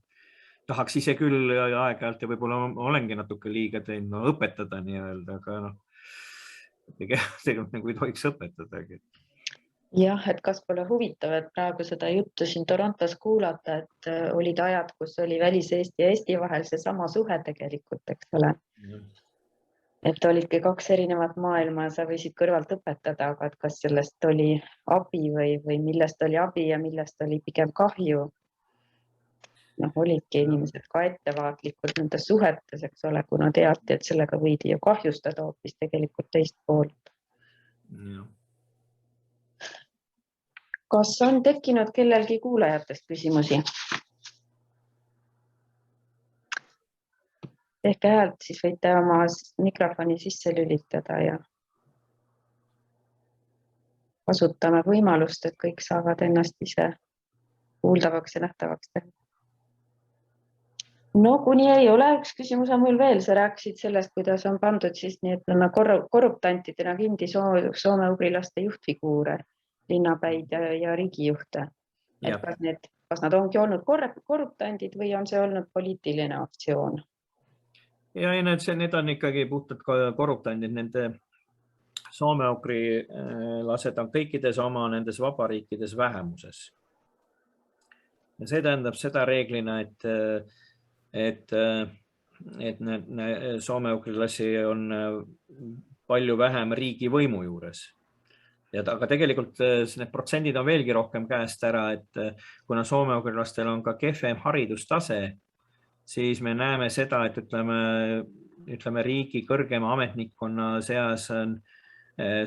Tahaks ise küll aeg-ajalt ja võib-olla olengi natuke liiga teinud õpetada nii-öelda, aga tegelikult nagu ei tohiks õpetadagi. Jah, et kas pole huvitav, et praegu seda juttu siin Torontos kuulata, et olid ajad, kus oli Välis-Eesti ja Eesti vahel see sama suhe tegelikult, eks ole. Et olidki 2 erinevat maailma ja sa võisid kõrvalt õpetada, aga kas sellest oli abi või millest oli abi ja millest oli pigem kahju. Olidki inimesed ka ettevaatlikult nendes suhetes, eks ole, kuna teati, et sellega võidi ju kahjustada hoopis tegelikult teist poolt. Kas on tekkinud kellelgi kuulajatest küsimusi? Ehk häält, siis võite oma mikrofoni sisse lülitada ja kasutame võimalust, et kõik saavad ennast ise kuuldavaks ja nähtavaks teha. No kuni ei ole, üks küsimus on mul veel, sa rääkisid sellest, kuidas on pandud siis nii, et korruptantidena kindi soome-ugrilaste juhtfiguure, linnapäid ja riigijuhte. Kas nad ongi olnud korruptandid või on see olnud poliitiline aktsioon? Ja need on ikkagi puhtalt korruptandid, nende soome-ugri lased on kõikides oma nendes vabariikides vähemuses. Ja see tähendab seda reeglina, et soome-ugri lasi on palju vähem riigi võimu juures. Aga tegelikult need protsendid on veelgi rohkem käest ära, et kuna soome-ugri lastel on ka kehvem haridustase, siis me näeme seda, et ütleme riigi kõrgema ametnikkonna seas on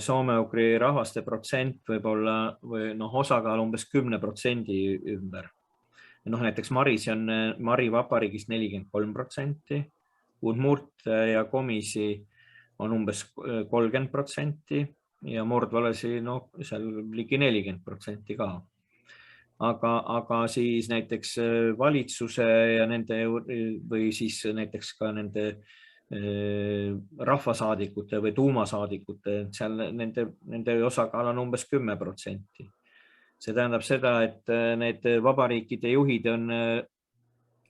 soome-ugri rahvaste protsent võib-olla või osakaal umbes 10% ümber. Näiteks Mari vabariigis 43%, udmurte ja komisi on umbes 30% ja mordvalasi seal ligi 40% ka. Aga siis näiteks valitsuse ja nende või siis näiteks ka nende rahvasaadikute või tuumasaadikute, seal nende osakaal on umbes 10%. See tähendab seda, et need vabariikide juhid on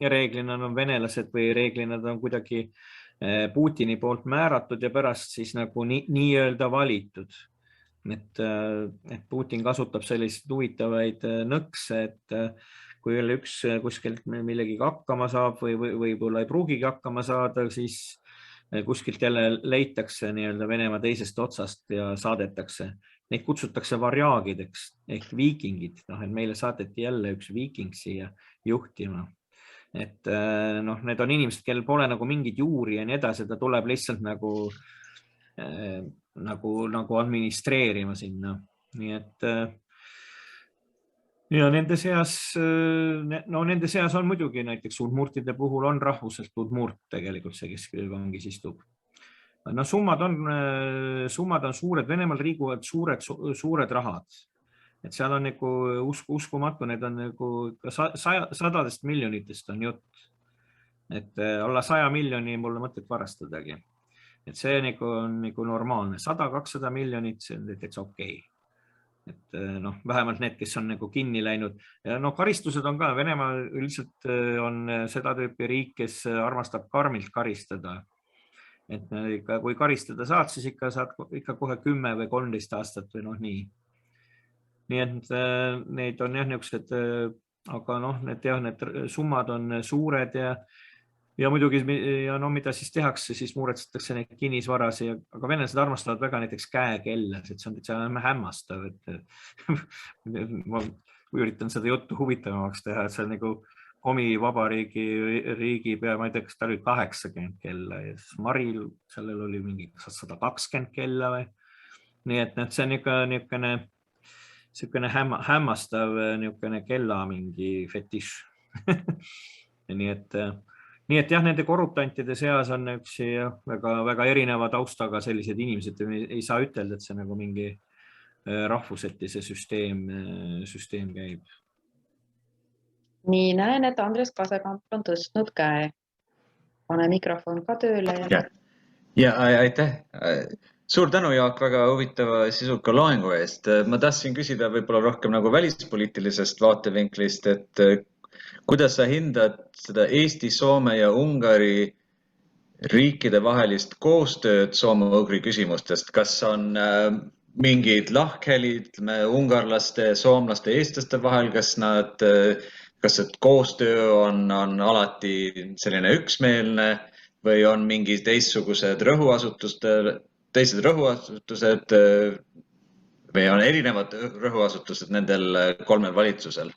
reeglina on venelased või reeglina on kuidagi Putini poolt määratud ja pärast siis nagu nii-öelda valitud. Et Putin kasutab selliseid huvitavaid nõkse, et kui jälle üks kuskilt millegi hakkama saab või võib-olla ei pruugigi hakkama saada, siis kuskilt jälle leitakse nii-öelda Venemaa teisest otsast ja saadetakse. Neid kutsutakse varjaagideks ehk viikingid. Et meile saadeti jälle üks viiking siia juhtima. Et need on inimesed, kellel pole nagu mingid juuri ja nii edasi, ta tuleb lihtsalt nagu administreerima sinna. Nii et ja nende seas on muidugi näiteks udmurtide puhul on rahvuselt udmurt tegelikult see, kes vangis istub. Summad on suured, Venemaal liiguvad suured rahad. Et seal on nagu uskumatu, need on nagu sadadest miljonitest on jutt. Et alla 100 miljoni mulle mõtet varastadagi. Et see on nagu normaalne. 100-200 miljonit, see on täitsa okei. Et vähemalt need, kes on nagu kinni läinud. Ja karistused on ka. Venemaa üldiselt on seda tüüpi riik, kes armastab karmilt karistada. Et kui karistada saad, siis saad ikka kohe 10 või 13 aastat või nii. Nii et neid on jah niisugused, aga need summad on suured ja muidugi, mida siis tehakse, siis muuretsetakse neid kinnisvarasi, aga venelased armastavad väga näiteks käekella, et see on hämmastav, et ma üritan seda juttu huvitavamaks teha, et see on nagu omi vabariigi pea, ma ei tea, kas ta oli 80 kella ja siis Maril, sellel oli mingi 120 kella või. Nii et see on niisugune hämmastav kella mingi fetiš. Nii et jah, nende korruptantide seas on väga erineva taustaga sellised inimesed, ei saa ütelda, et see nagu mingi rahvuseti see süsteem käib. Nii näen, et Andres Kasekamp on tõstnud käe. Pane mikrofon ka tööle. Ja aitäh. Suur tänu, Jaak, väga huvitava sisuka loengu eest. Ma tahtsin küsida võib-olla rohkem nagu välispoliitilisest vaatevinklist, et kuidas sa hindad seda Eesti, Soome ja Ungari riikide vahelist koostööd soome-ugri küsimustest? Kas on mingid lahkhelid ungarlaste, soomlaste, eestlaste vahel? Kas see koostöö on alati selline üksmeelne või on mingi teised rõhuasutused või on erinevad rõhuasutused nendel kolmel valitsusel,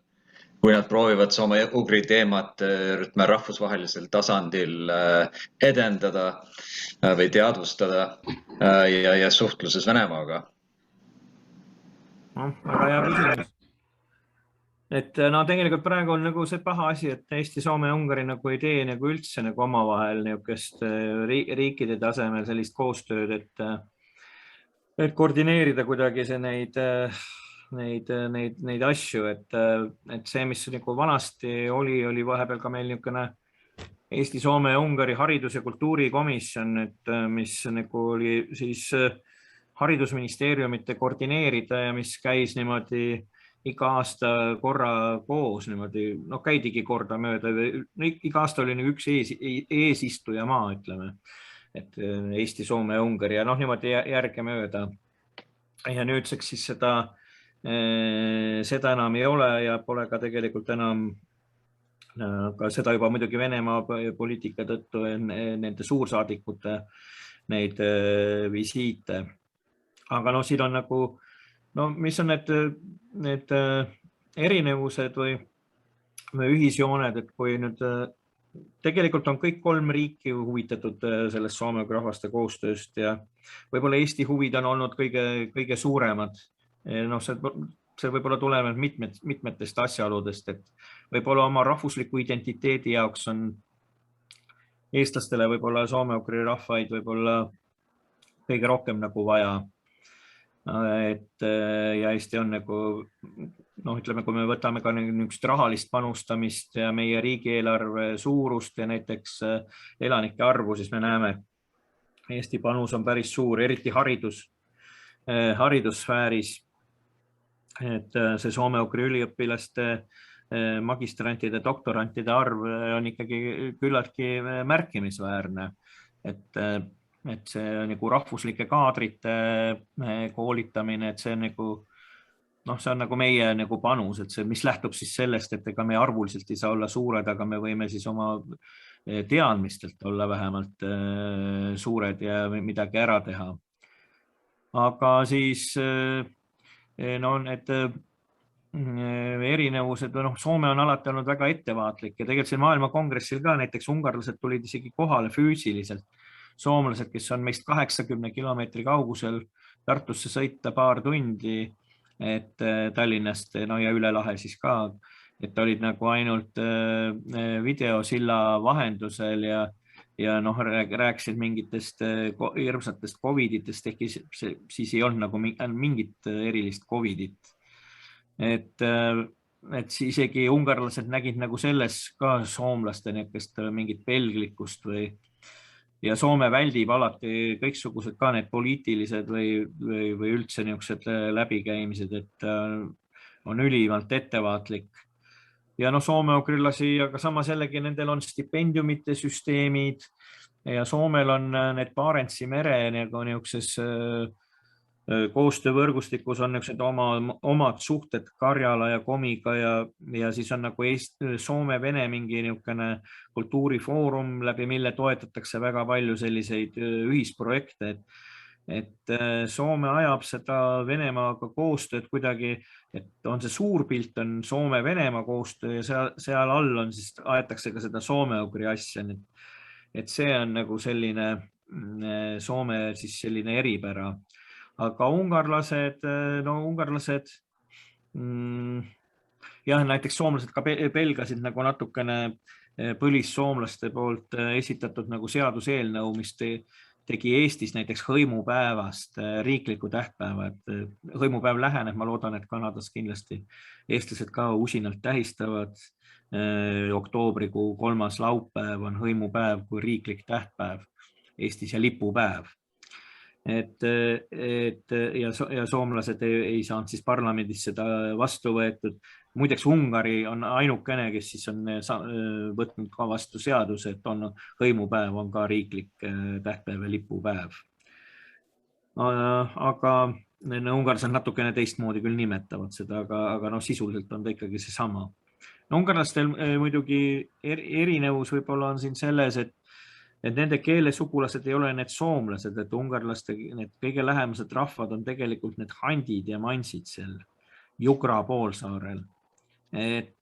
kui nad proovivad soome-ugri teemat rahvusvahelisel tasandil edendada või teadvustada ja suhtluses Venemaaga? Väga hea küsimus. Et tegelikult praegu on nagu see paha asi, et Eesti, Soome ja Ungari nagu ei tee nagu üldse nagu omavahel niisugust riikide tasemel sellist koostööd, et koordineerida kuidagi neid asju, et see, mis nagu vanasti oli vahepeal ka meil niisugune Eesti, Soome ja Ungari haridus- ja kultuurikomisjon, et mis nagu oli siis haridusministeeriumite koordineerida ja mis käis niimoodi iga aasta korra koos niimoodi, käidigi korda mööda, iga aasta oli üks eesistuja maa, ütleme, et Eesti, Soome ja Ungari ja niimoodi järge mööda. Ja nüüdseks siis seda enam ei ole ja pole ka tegelikult enam, ka seda juba muidugi Venemaa poliitika tõttu nende suursaadikute neid visiite. Aga siin on nagu, mis on need erinevused või ühisjooned, et kui nüüd tegelikult on kõik kolm riiki huvitatud sellest soome rahvaste koostööst ja võib-olla Eesti huvid on olnud kõige suuremad. See võib-olla tuleneb mitmetest asjaoludest, et võib-olla oma rahvusliku identiteedi jaoks on eestlastele võib-olla soome-ugri rahvaid võib-olla kõige rohkem nagu vaja. Ja Eesti on nagu, ütleme, kui me võtame ka niisugust rahalist panustamist ja meie riigieelarve suurust ja näiteks elanike arvu, siis me näeme, Eesti panus on päris suur, eriti haridussfääris. Et see soome-ugri üliõpilaste, magistrantide, doktorantide arv on ikkagi küllaltki märkimisväärne. Et see nagu rahvuslike kaadrite koolitamine, et see on nagu meie nagu panus, et see, mis lähtub siis sellest, et ega me arvuliselt ei saa olla suured, aga me võime siis oma teadmistelt olla vähemalt suured ja midagi ära teha. Aga siis need erinevused, Soome on alati olnud väga ettevaatlik ja tegelikult siin maailmakongressil ka näiteks ungarlased tulid isegi kohale füüsiliselt. Soomlased, kes on meist 80 kilomeetri kaugusel, Tartusse sõita paar tundi, et Tallinnast ja üle lahe siis ka, et olid nagu ainult videosilla vahendusel ja rääkisid mingitest hirmsatest coviditest, ehkki siis ei olnud nagu mingit erilist covidit. Et isegi ungarlased nägid nagu selles ka soomlaste mingit pelglikkust ja Soome väldib alati kõiksugused ka need poliitilised või üldse niisugused läbikäimised, et on ülimalt ettevaatlik. Ja soome-ugrilasi, aga samas jällegi nendel on stipendiumite süsteemid ja Soomel on need Barentsi mere niisuguses koostöövõrgustikus on omad suhted Karjala ja Komiga ja siis on nagu Soome-Vene mingi niisugune kultuurifoorum, läbi mille toetatakse väga palju selliseid ühisprojekte, et Soome ajab seda Venemaaga koostööd kuidagi, et on see suur pilt, on Soome-Venemaa koostöö ja seal all on siis aetakse ka seda soome-ugri asja, et see on nagu selline Soome siis selline eripära. Aga ungarlased, näiteks soomlased ka pelgasid nagu natukene põlissoomlaste poolt esitatud nagu seaduseelnõu, mis tegi Eestis näiteks hõimupäevast riikliku tähtpäeva, et hõimupäev läheneb, ma loodan, et Kanadas kindlasti eestlased ka usinalt tähistavad. Oktoobrikuu 3. laupäev on hõimupäev kui riiklik tähtpäev Eestis ja lipupäev. Ja soomlased ei saanud siis parlamendis seda vastu võetud. Muideks Ungari on ainukene, kes siis on võtnud ka vastu seaduse, et hõimupäev on ka riiklik tähtpäev ja lipupäev. Aga ungarlased natukene teistmoodi küll nimetavad seda, aga sisuliselt on ta ikkagi see sama. Ungarlastel muidugi erinevus võib-olla on siin selles, et nende keelesugulased ei ole need soomlased, et ungarlaste need kõige lähemased rahvad on tegelikult need handid ja mansid seal Jugra poolsaarel. Et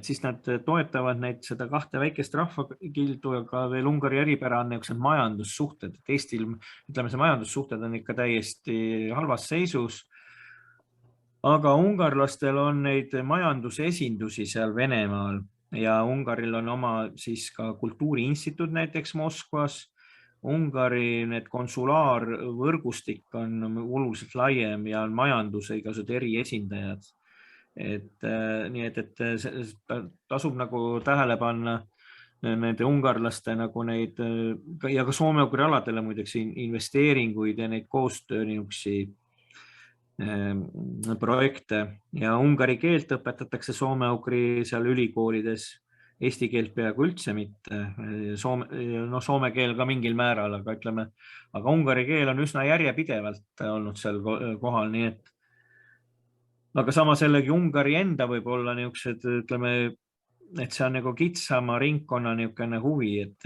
siis nad toetavad seda kahte väikest rahvakildu, aga veel Ungari eripära on niisugused majandussuhted. Et Eestil, ütleme, see majandussuhted on ikka täiesti halvas seisus, aga ungarlastel on neid majandusesindusi seal Venemaal. Ja Ungaril on oma siis ka kultuuriinstituut näiteks Moskvas. Ungari need konsulaarvõrgustik on oluliselt laiem ja on majanduse igasugused eriesindajad. Nii et tasub nagu tähele panna nende ungarlaste nagu neid ja ka soome-ugri aladele muideks investeeringuid ja neid koostöö projekte ja ungari keelt õpetatakse soome-ugri seal ülikoolides, eesti keelt peaaegu üldse mitte, soome keel ka mingil määral, aga ungari keel on üsna järjepidevalt olnud seal kohal, nii et aga samas jällegi Ungari enda võib olla niisugused, ütleme, et see on nagu kitsama ringkonna niisugune huvi, et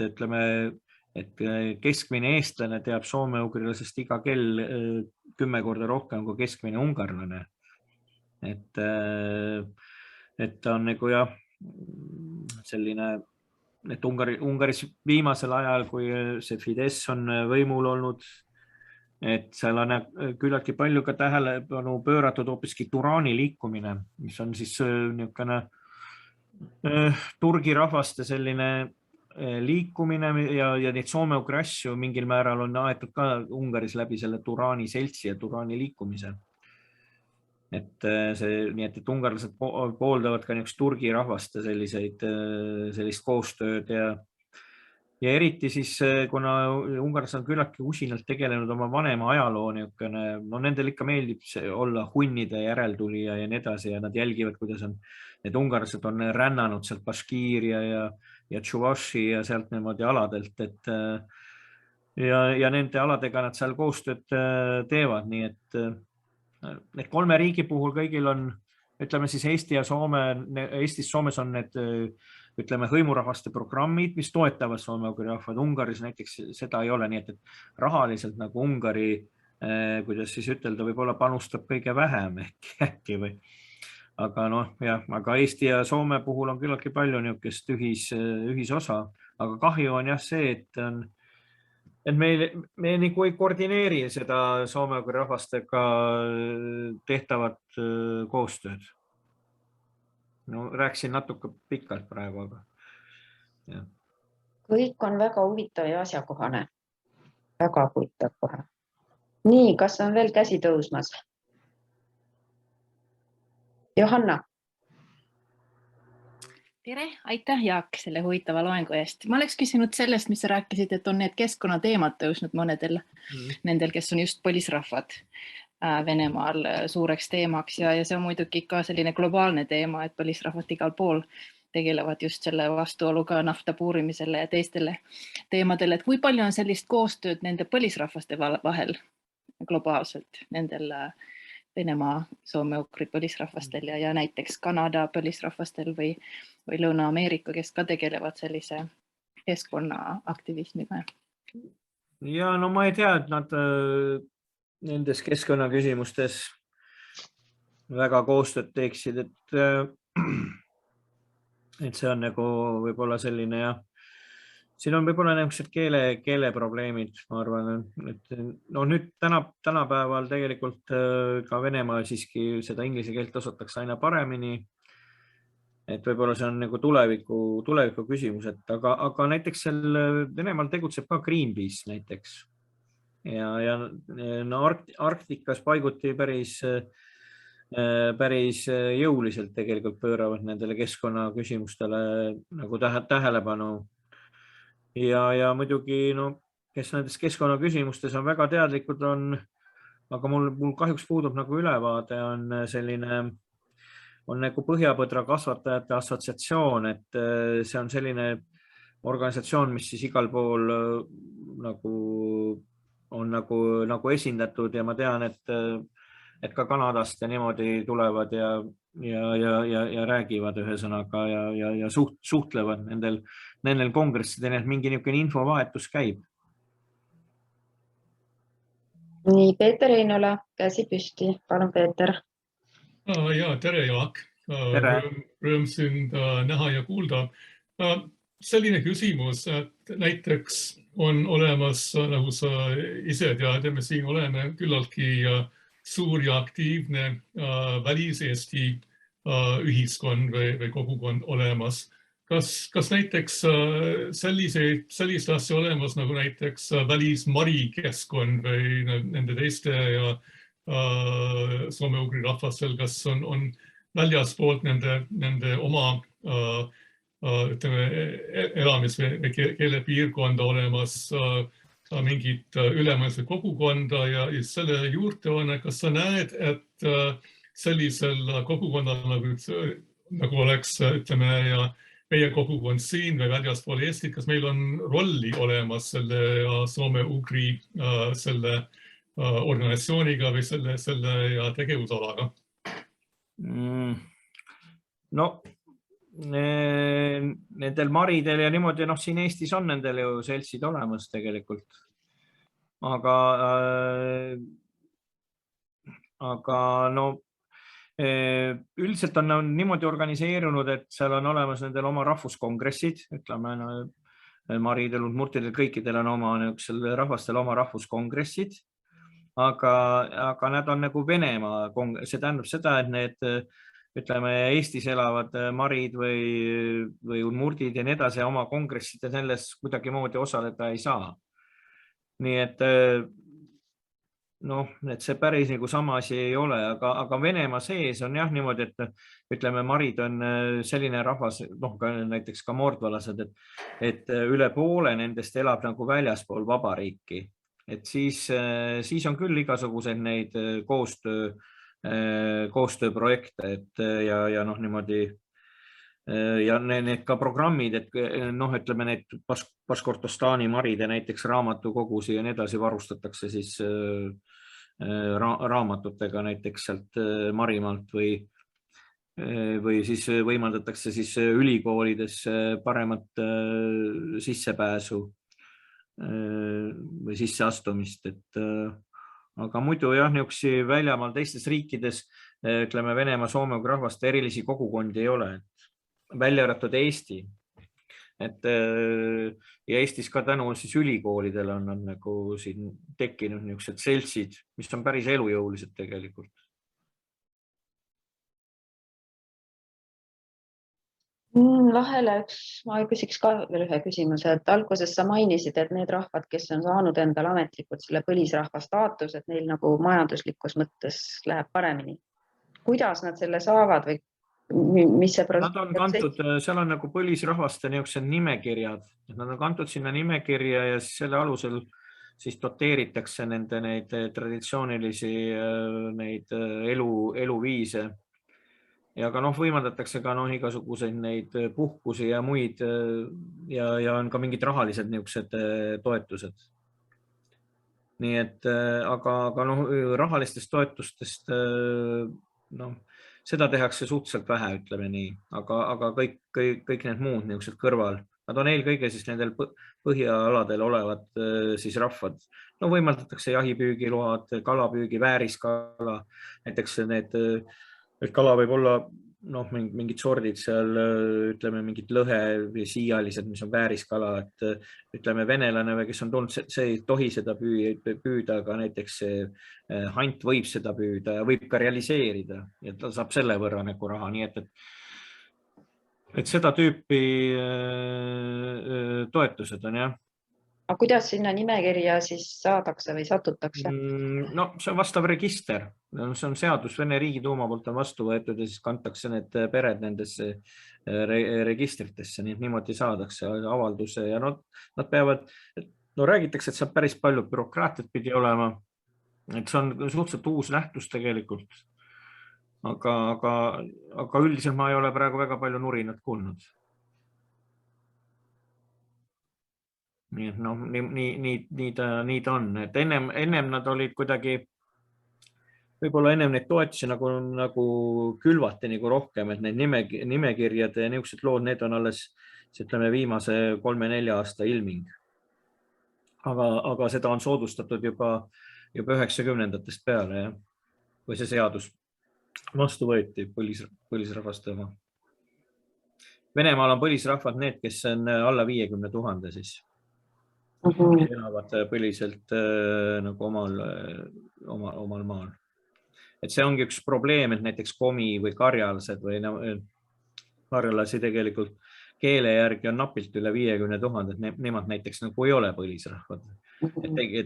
keskmine eestlane teab soome-ugrilasest iga kell 10 korda rohkem kui keskmine ungarlane. Et on nagu selline, et Ungaris viimasel ajal, kui see Fidesz on võimul olnud, et seal on küllaltki palju ka tähelepanu pööratud hoopiski Turani liikumine, mis on siis niisugune turgi rahvaste selline liikumine ja neid soome-ugri asju mingil määral on aetud ka Ungaris läbi selle Turani seltsi ja Turani liikumise. Nii et ungarlased pooldavad ka niisugust Turgi rahvaste sellist koostööd ja eriti siis, kuna ungarlased on küllaltki usinalt tegelenud oma vanema ajaloo niisugune, no nendel ikka meeldib olla hunnide järeltulija ja nii edasi ja nad jälgivad, kuidas on need ungarlased on rännanud sealt Baškiiria ja Tšuvaši ja sealt niimoodi aladelt, ja nende aladega nad seal koostööd teevad, nii et need kolme riigi puhul kõigil on, ütleme siis Eesti ja Soome, Eestis, Soomes on need, ütleme, hõimurahvaste programmid, mis toetavad soome-ugri rahvad. Ungaris näiteks seda ei ole, nii et rahaliselt nagu Ungari, kuidas siis ütelda, võib-olla panustab kõige vähem äkki või. Aga jah, aga Eesti ja Soome puhul on küllaltki palju niisugust ühisosa, aga kahju on jah see, et me nagu ei koordineeri seda soome-ugri rahvastega tehtavat koostööd. No rääkisin natuke pikalt praegu, aga jah. Kõik on väga huvitav ja asjakohane. Väga huvitav kohe. Nii, kas on veel käsi tõusmas? Johanna. Tere, aitäh Jaak selle huvitava loengu eest. Ma oleks küsinud sellest, mis sa rääkisid, et on need keskkonnateemad tõusnud mõnedel nendel, kes on just põlisrahvad Venemaal suureks teemaks ja see on muidugi ka selline globaalne teema, et põlisrahvad igal pool tegelevad just selle vastuoluga nafta puurimisele ja teistele teemadele, et kui palju on sellist koostööd nende põlisrahvaste vahel globaalselt, nendel Venemaa, soome-ugri põlisrahvastel ja näiteks Kanada põlisrahvastel või Lõuna-Ameerika, kes ka tegelevad sellise keskkonnaaktivismiga. Ja no ma ei tea, et nad nendes keskkonnaküsimustes väga koostööd teeksid, et see on nagu võib-olla selline ja siin on võib-olla niisugused keeleprobleemid, ma arvan, et no nüüd tänapäeval tegelikult ka Venemaal siiski seda inglise keelt osatakse aina paremini, et võib-olla see on nagu tuleviku küsimus, aga näiteks seal Venemaal tegutseb ka Greenpeace näiteks ja no Arktikas paiguti päris jõuliselt tegelikult pööravad nendele keskkonnaküsimustele nagu tähelepanu. Ja muidugi, no, kes nendes keskkonnaküsimustes on väga teadlikud on, aga mul kahjuks puudub nagu ülevaade, on nagu Põhjapõdra kasvatajate assotsiatsioon, et see on selline organisatsioon, mis siis igal pool on nagu esindatud ja ma tean, et ka Kanadast ja niimoodi tulevad ja räägivad ühesõnaga ja suhtlevad nendel kongressidel, et mingi niisugune infovahetus käib. Nii, Peeter Heinola, käsi püsti. Palun, Peeter. Ja, tere Jaak. Rõõm sind näha ja kuulda. Selline küsimus, et näiteks on olemas, nagu sa ise tead, ja me siin oleme küllaltki suur ja aktiivne välis-Eesti ühiskond või kogukond olemas. Kas näiteks sellist asja olemas nagu näiteks välismarikeskkond või nende teiste ja soome-ugri rahvastel, kas on väljaspoolt nende oma elamis- või keelepiirkonda olemas mingit ülemaailmset kogukonda ja selle juurde on, kas sa näed, et sellisel kogukonnal nagu oleks, ütleme, ja meie kogukond siin või väljaspool Eestit, kas meil on rolli olemas selle soome-ugri selle organisatsiooniga või selle ja tegevusalaga? No, nendel maridel ja niimoodi, siin Eestis on nendel ju seltsid olemas tegelikult. Aga no üldiselt on niimoodi organiseerunud, et seal on olemas nendel oma rahvuskongressid, ütleme, maridel, udmurtidel, kõikidel on oma rahvastel oma rahvuskongressid, aga nad on nagu Venemaa, see tähendab seda, et ütleme, Eestis elavad marid või udmurdid ja nii edasi oma kongresside selles kuidagimoodi osaleda ei saa. Nii et noh, et see päris nagu sama asi ei ole, aga Venemaa sees on jah niimoodi, et ütleme, marid on selline rahvas, noh, näiteks ka mordvalased, et üle poole nendest elab nagu väljaspool vabariiki. Et siis on küll igasuguseid neid koostööprojekte, et ja noh, niimoodi ja need ka programmid, et noh, ütleme, need Baškortostani maride näiteks raamatukogusi ja nii edasi varustatakse siis raamatutega näiteks sealt Marimaalt või siis võimaldatakse siis ülikoolides paremat sissepääsu või sisseastumist, et aga muidu jah, niisuguseid väljamaal teistes riikides, ütleme Venemaa, Soome rahvaste erilisi kogukondi ei ole, välja arvatud Eesti. Ja Eestis ka tänu siis ülikoolidele on nagu siin tekkinud niisugused seltsid, mis on päris elujõulised tegelikult. Vahele ma küsiks ka veel ühe küsimuse, et alguses sa mainisid, et need rahvad, kes on saanud endale ametlikult selle põlisrahva staatus, et neil nagu majanduslikus mõttes läheb paremini. Kuidas nad selle saavad või mis see Nad on kantud, seal on nagu põlisrahvaste niisugused nimekirjad, nad on kantud sinna nimekirja ja selle alusel siis doteeritakse nende neid traditsioonilisi neid eluviise. Ja ka noh, võimaldatakse ka noh, igasuguseid neid puhkusi ja muid ja on ka mingid rahalised niisugused toetused. Nii et, aga noh, rahalistest toetustest noh, seda tehakse suhteliselt vähe, ütleme nii, aga kõik need muud niisugused kõrval. Nad on eelkõige siis nendel põhjaaladel olevad siis rahvad. No võimaldatakse jahipüügiload, kalapüügi, vääriskala, näiteks need kala võib olla noh, mingid sordid seal, ütleme mingid lõhe või siialised, mis on vääriskala, et ütleme venelane või kes on tulnud, see ei tohi seda püüda, aga näiteks hant võib seda püüda ja võib ka realiseerida ja ta saab selle võrra nagu raha, nii et seda tüüpi toetused on jah. Aga kuidas sinna nimekirja siis saadakse või satutakse? No see on vastav register, see on seadus, Vene Riigiduuma poolt on vastu võetud ja siis kantakse need pered nendesse registritesse, nii et niimoodi saadakse avalduse ja nad peavad, no räägitakse, et see päris palju bürokraatiat pidi olema, et see on suhteliselt uus nähtus tegelikult, aga üldiselt ma ei ole praegu väga palju nurinat kuulnud. Nii et noh, nii ta on, et ennem nad olid kuidagi, võib-olla ennem neid toetusi nagu külvati nagu rohkem, et need nimekirjad ja niisugused lood, need on alles, ütleme, viimase 3-4 aasta ilming. Aga seda on soodustatud juba 90-ndatest peale, jah, kui see seadus vastu võeti põlisrahvaste oma. Venemaal on põlisrahvad need, kes on alla 50 000 siis. Elavad põliselt nagu omal maal. Et see ongi üks probleem, et näiteks komi või karjalased või karjalasi tegelikult keele järgi on napilt üle 50 000, et nemad näiteks nagu ei ole põlisrahvad.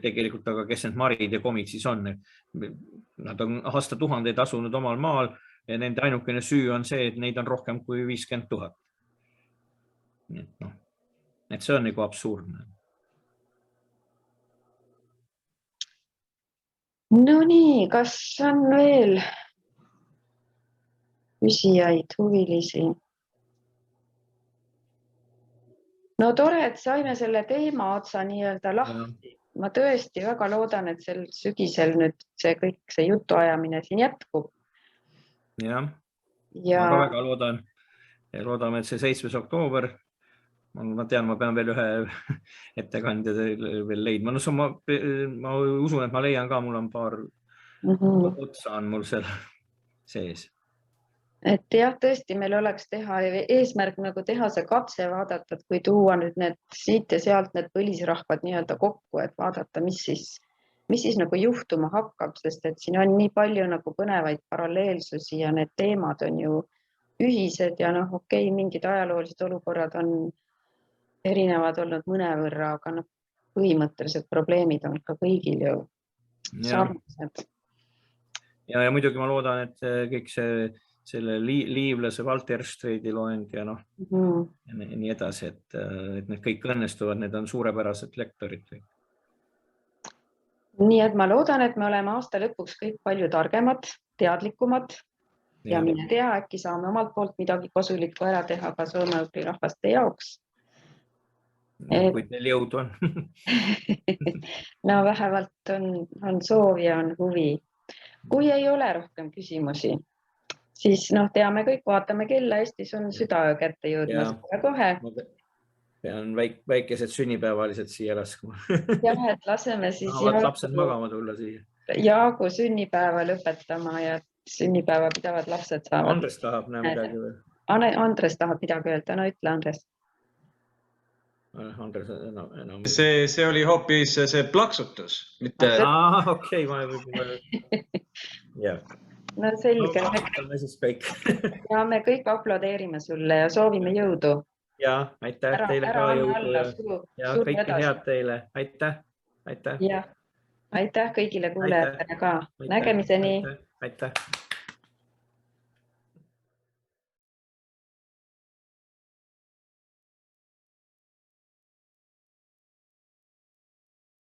Tegelikult, aga kes need marid ja komid siis on? Nad on aastatuhandeid asunud omal maal ja nende ainukene süü on see, et neid on rohkem kui 50 000. Et see on nagu absurdne. No nii, kas on veel küsijaid, huvilisi? No tore, et saime selle teema otsa nii-öelda lahti. Ma tõesti väga loodan, et sel sügisel nüüd see jutuajamine siin jätkub. Jah, ma ka väga loodan. Loodame, et see 7. oktoober, ma tean, ma pean veel ühe ettekandja veel leidma. No ma usun, et ma leian ka, mul on paar otsa on mul seal sees. Et jah, tõesti, meil oleks eesmärk nagu teha see katse vaadata, et kui tuua nüüd need siit ja sealt need põlisrahvad nii-öelda kokku, et vaadata, mis siis mis siis nagu juhtuma hakkab, sest et siin on nii palju nagu põnevaid paralleelsusi ja need teemad on ju ühised ja noh, okei, mingid ajaloolised olukorrad on erinevad olnud mõnevõrra, aga noh, põhimõtteliselt probleemid on ka kõigil ju sarnased. Ja muidugi ma loodan, et kõik selle liivlase Walter Streidi loeng ja noh, ja nii edasi, et need kõik õnnestuvad, need on suurepärased lektorid. Nii et ma loodan, et me oleme aasta lõpuks kõik palju targemad, teadlikumad ja mine tea, äkki saame omalt poolt midagi kasulikku ära teha ka soome-ugri rahvaste jaoks. Kui teil jõudu on. No vähemalt on soov ja on huvi. Kui ei ole rohkem küsimusi, siis noh, teame kõik, vaatame kella, Eestis on südaöö kätte jõudmas kohe. Pean väikesed sünnipäevalised siia laskuma. Jah, et laseme siis lapsed magama tulla siia. Jaagu sünnipäeva lõpetama ja sünnipäeva pidavad lapsed saavad. Andres tahab näha midagi veel. Andres tahab midagi öelda, no ütle Andres. Andres enam. See oli hoopis see plaksutus, mitte... Okei, No selge. Ja me kõik aplodeerime sulle ja soovime jõudu. Ja, aitäh teile ka jõudu ja kõike head teile. Aitäh. Ja, aitäh kõigile kuulajatele ka. Nägemiseni. Aitäh.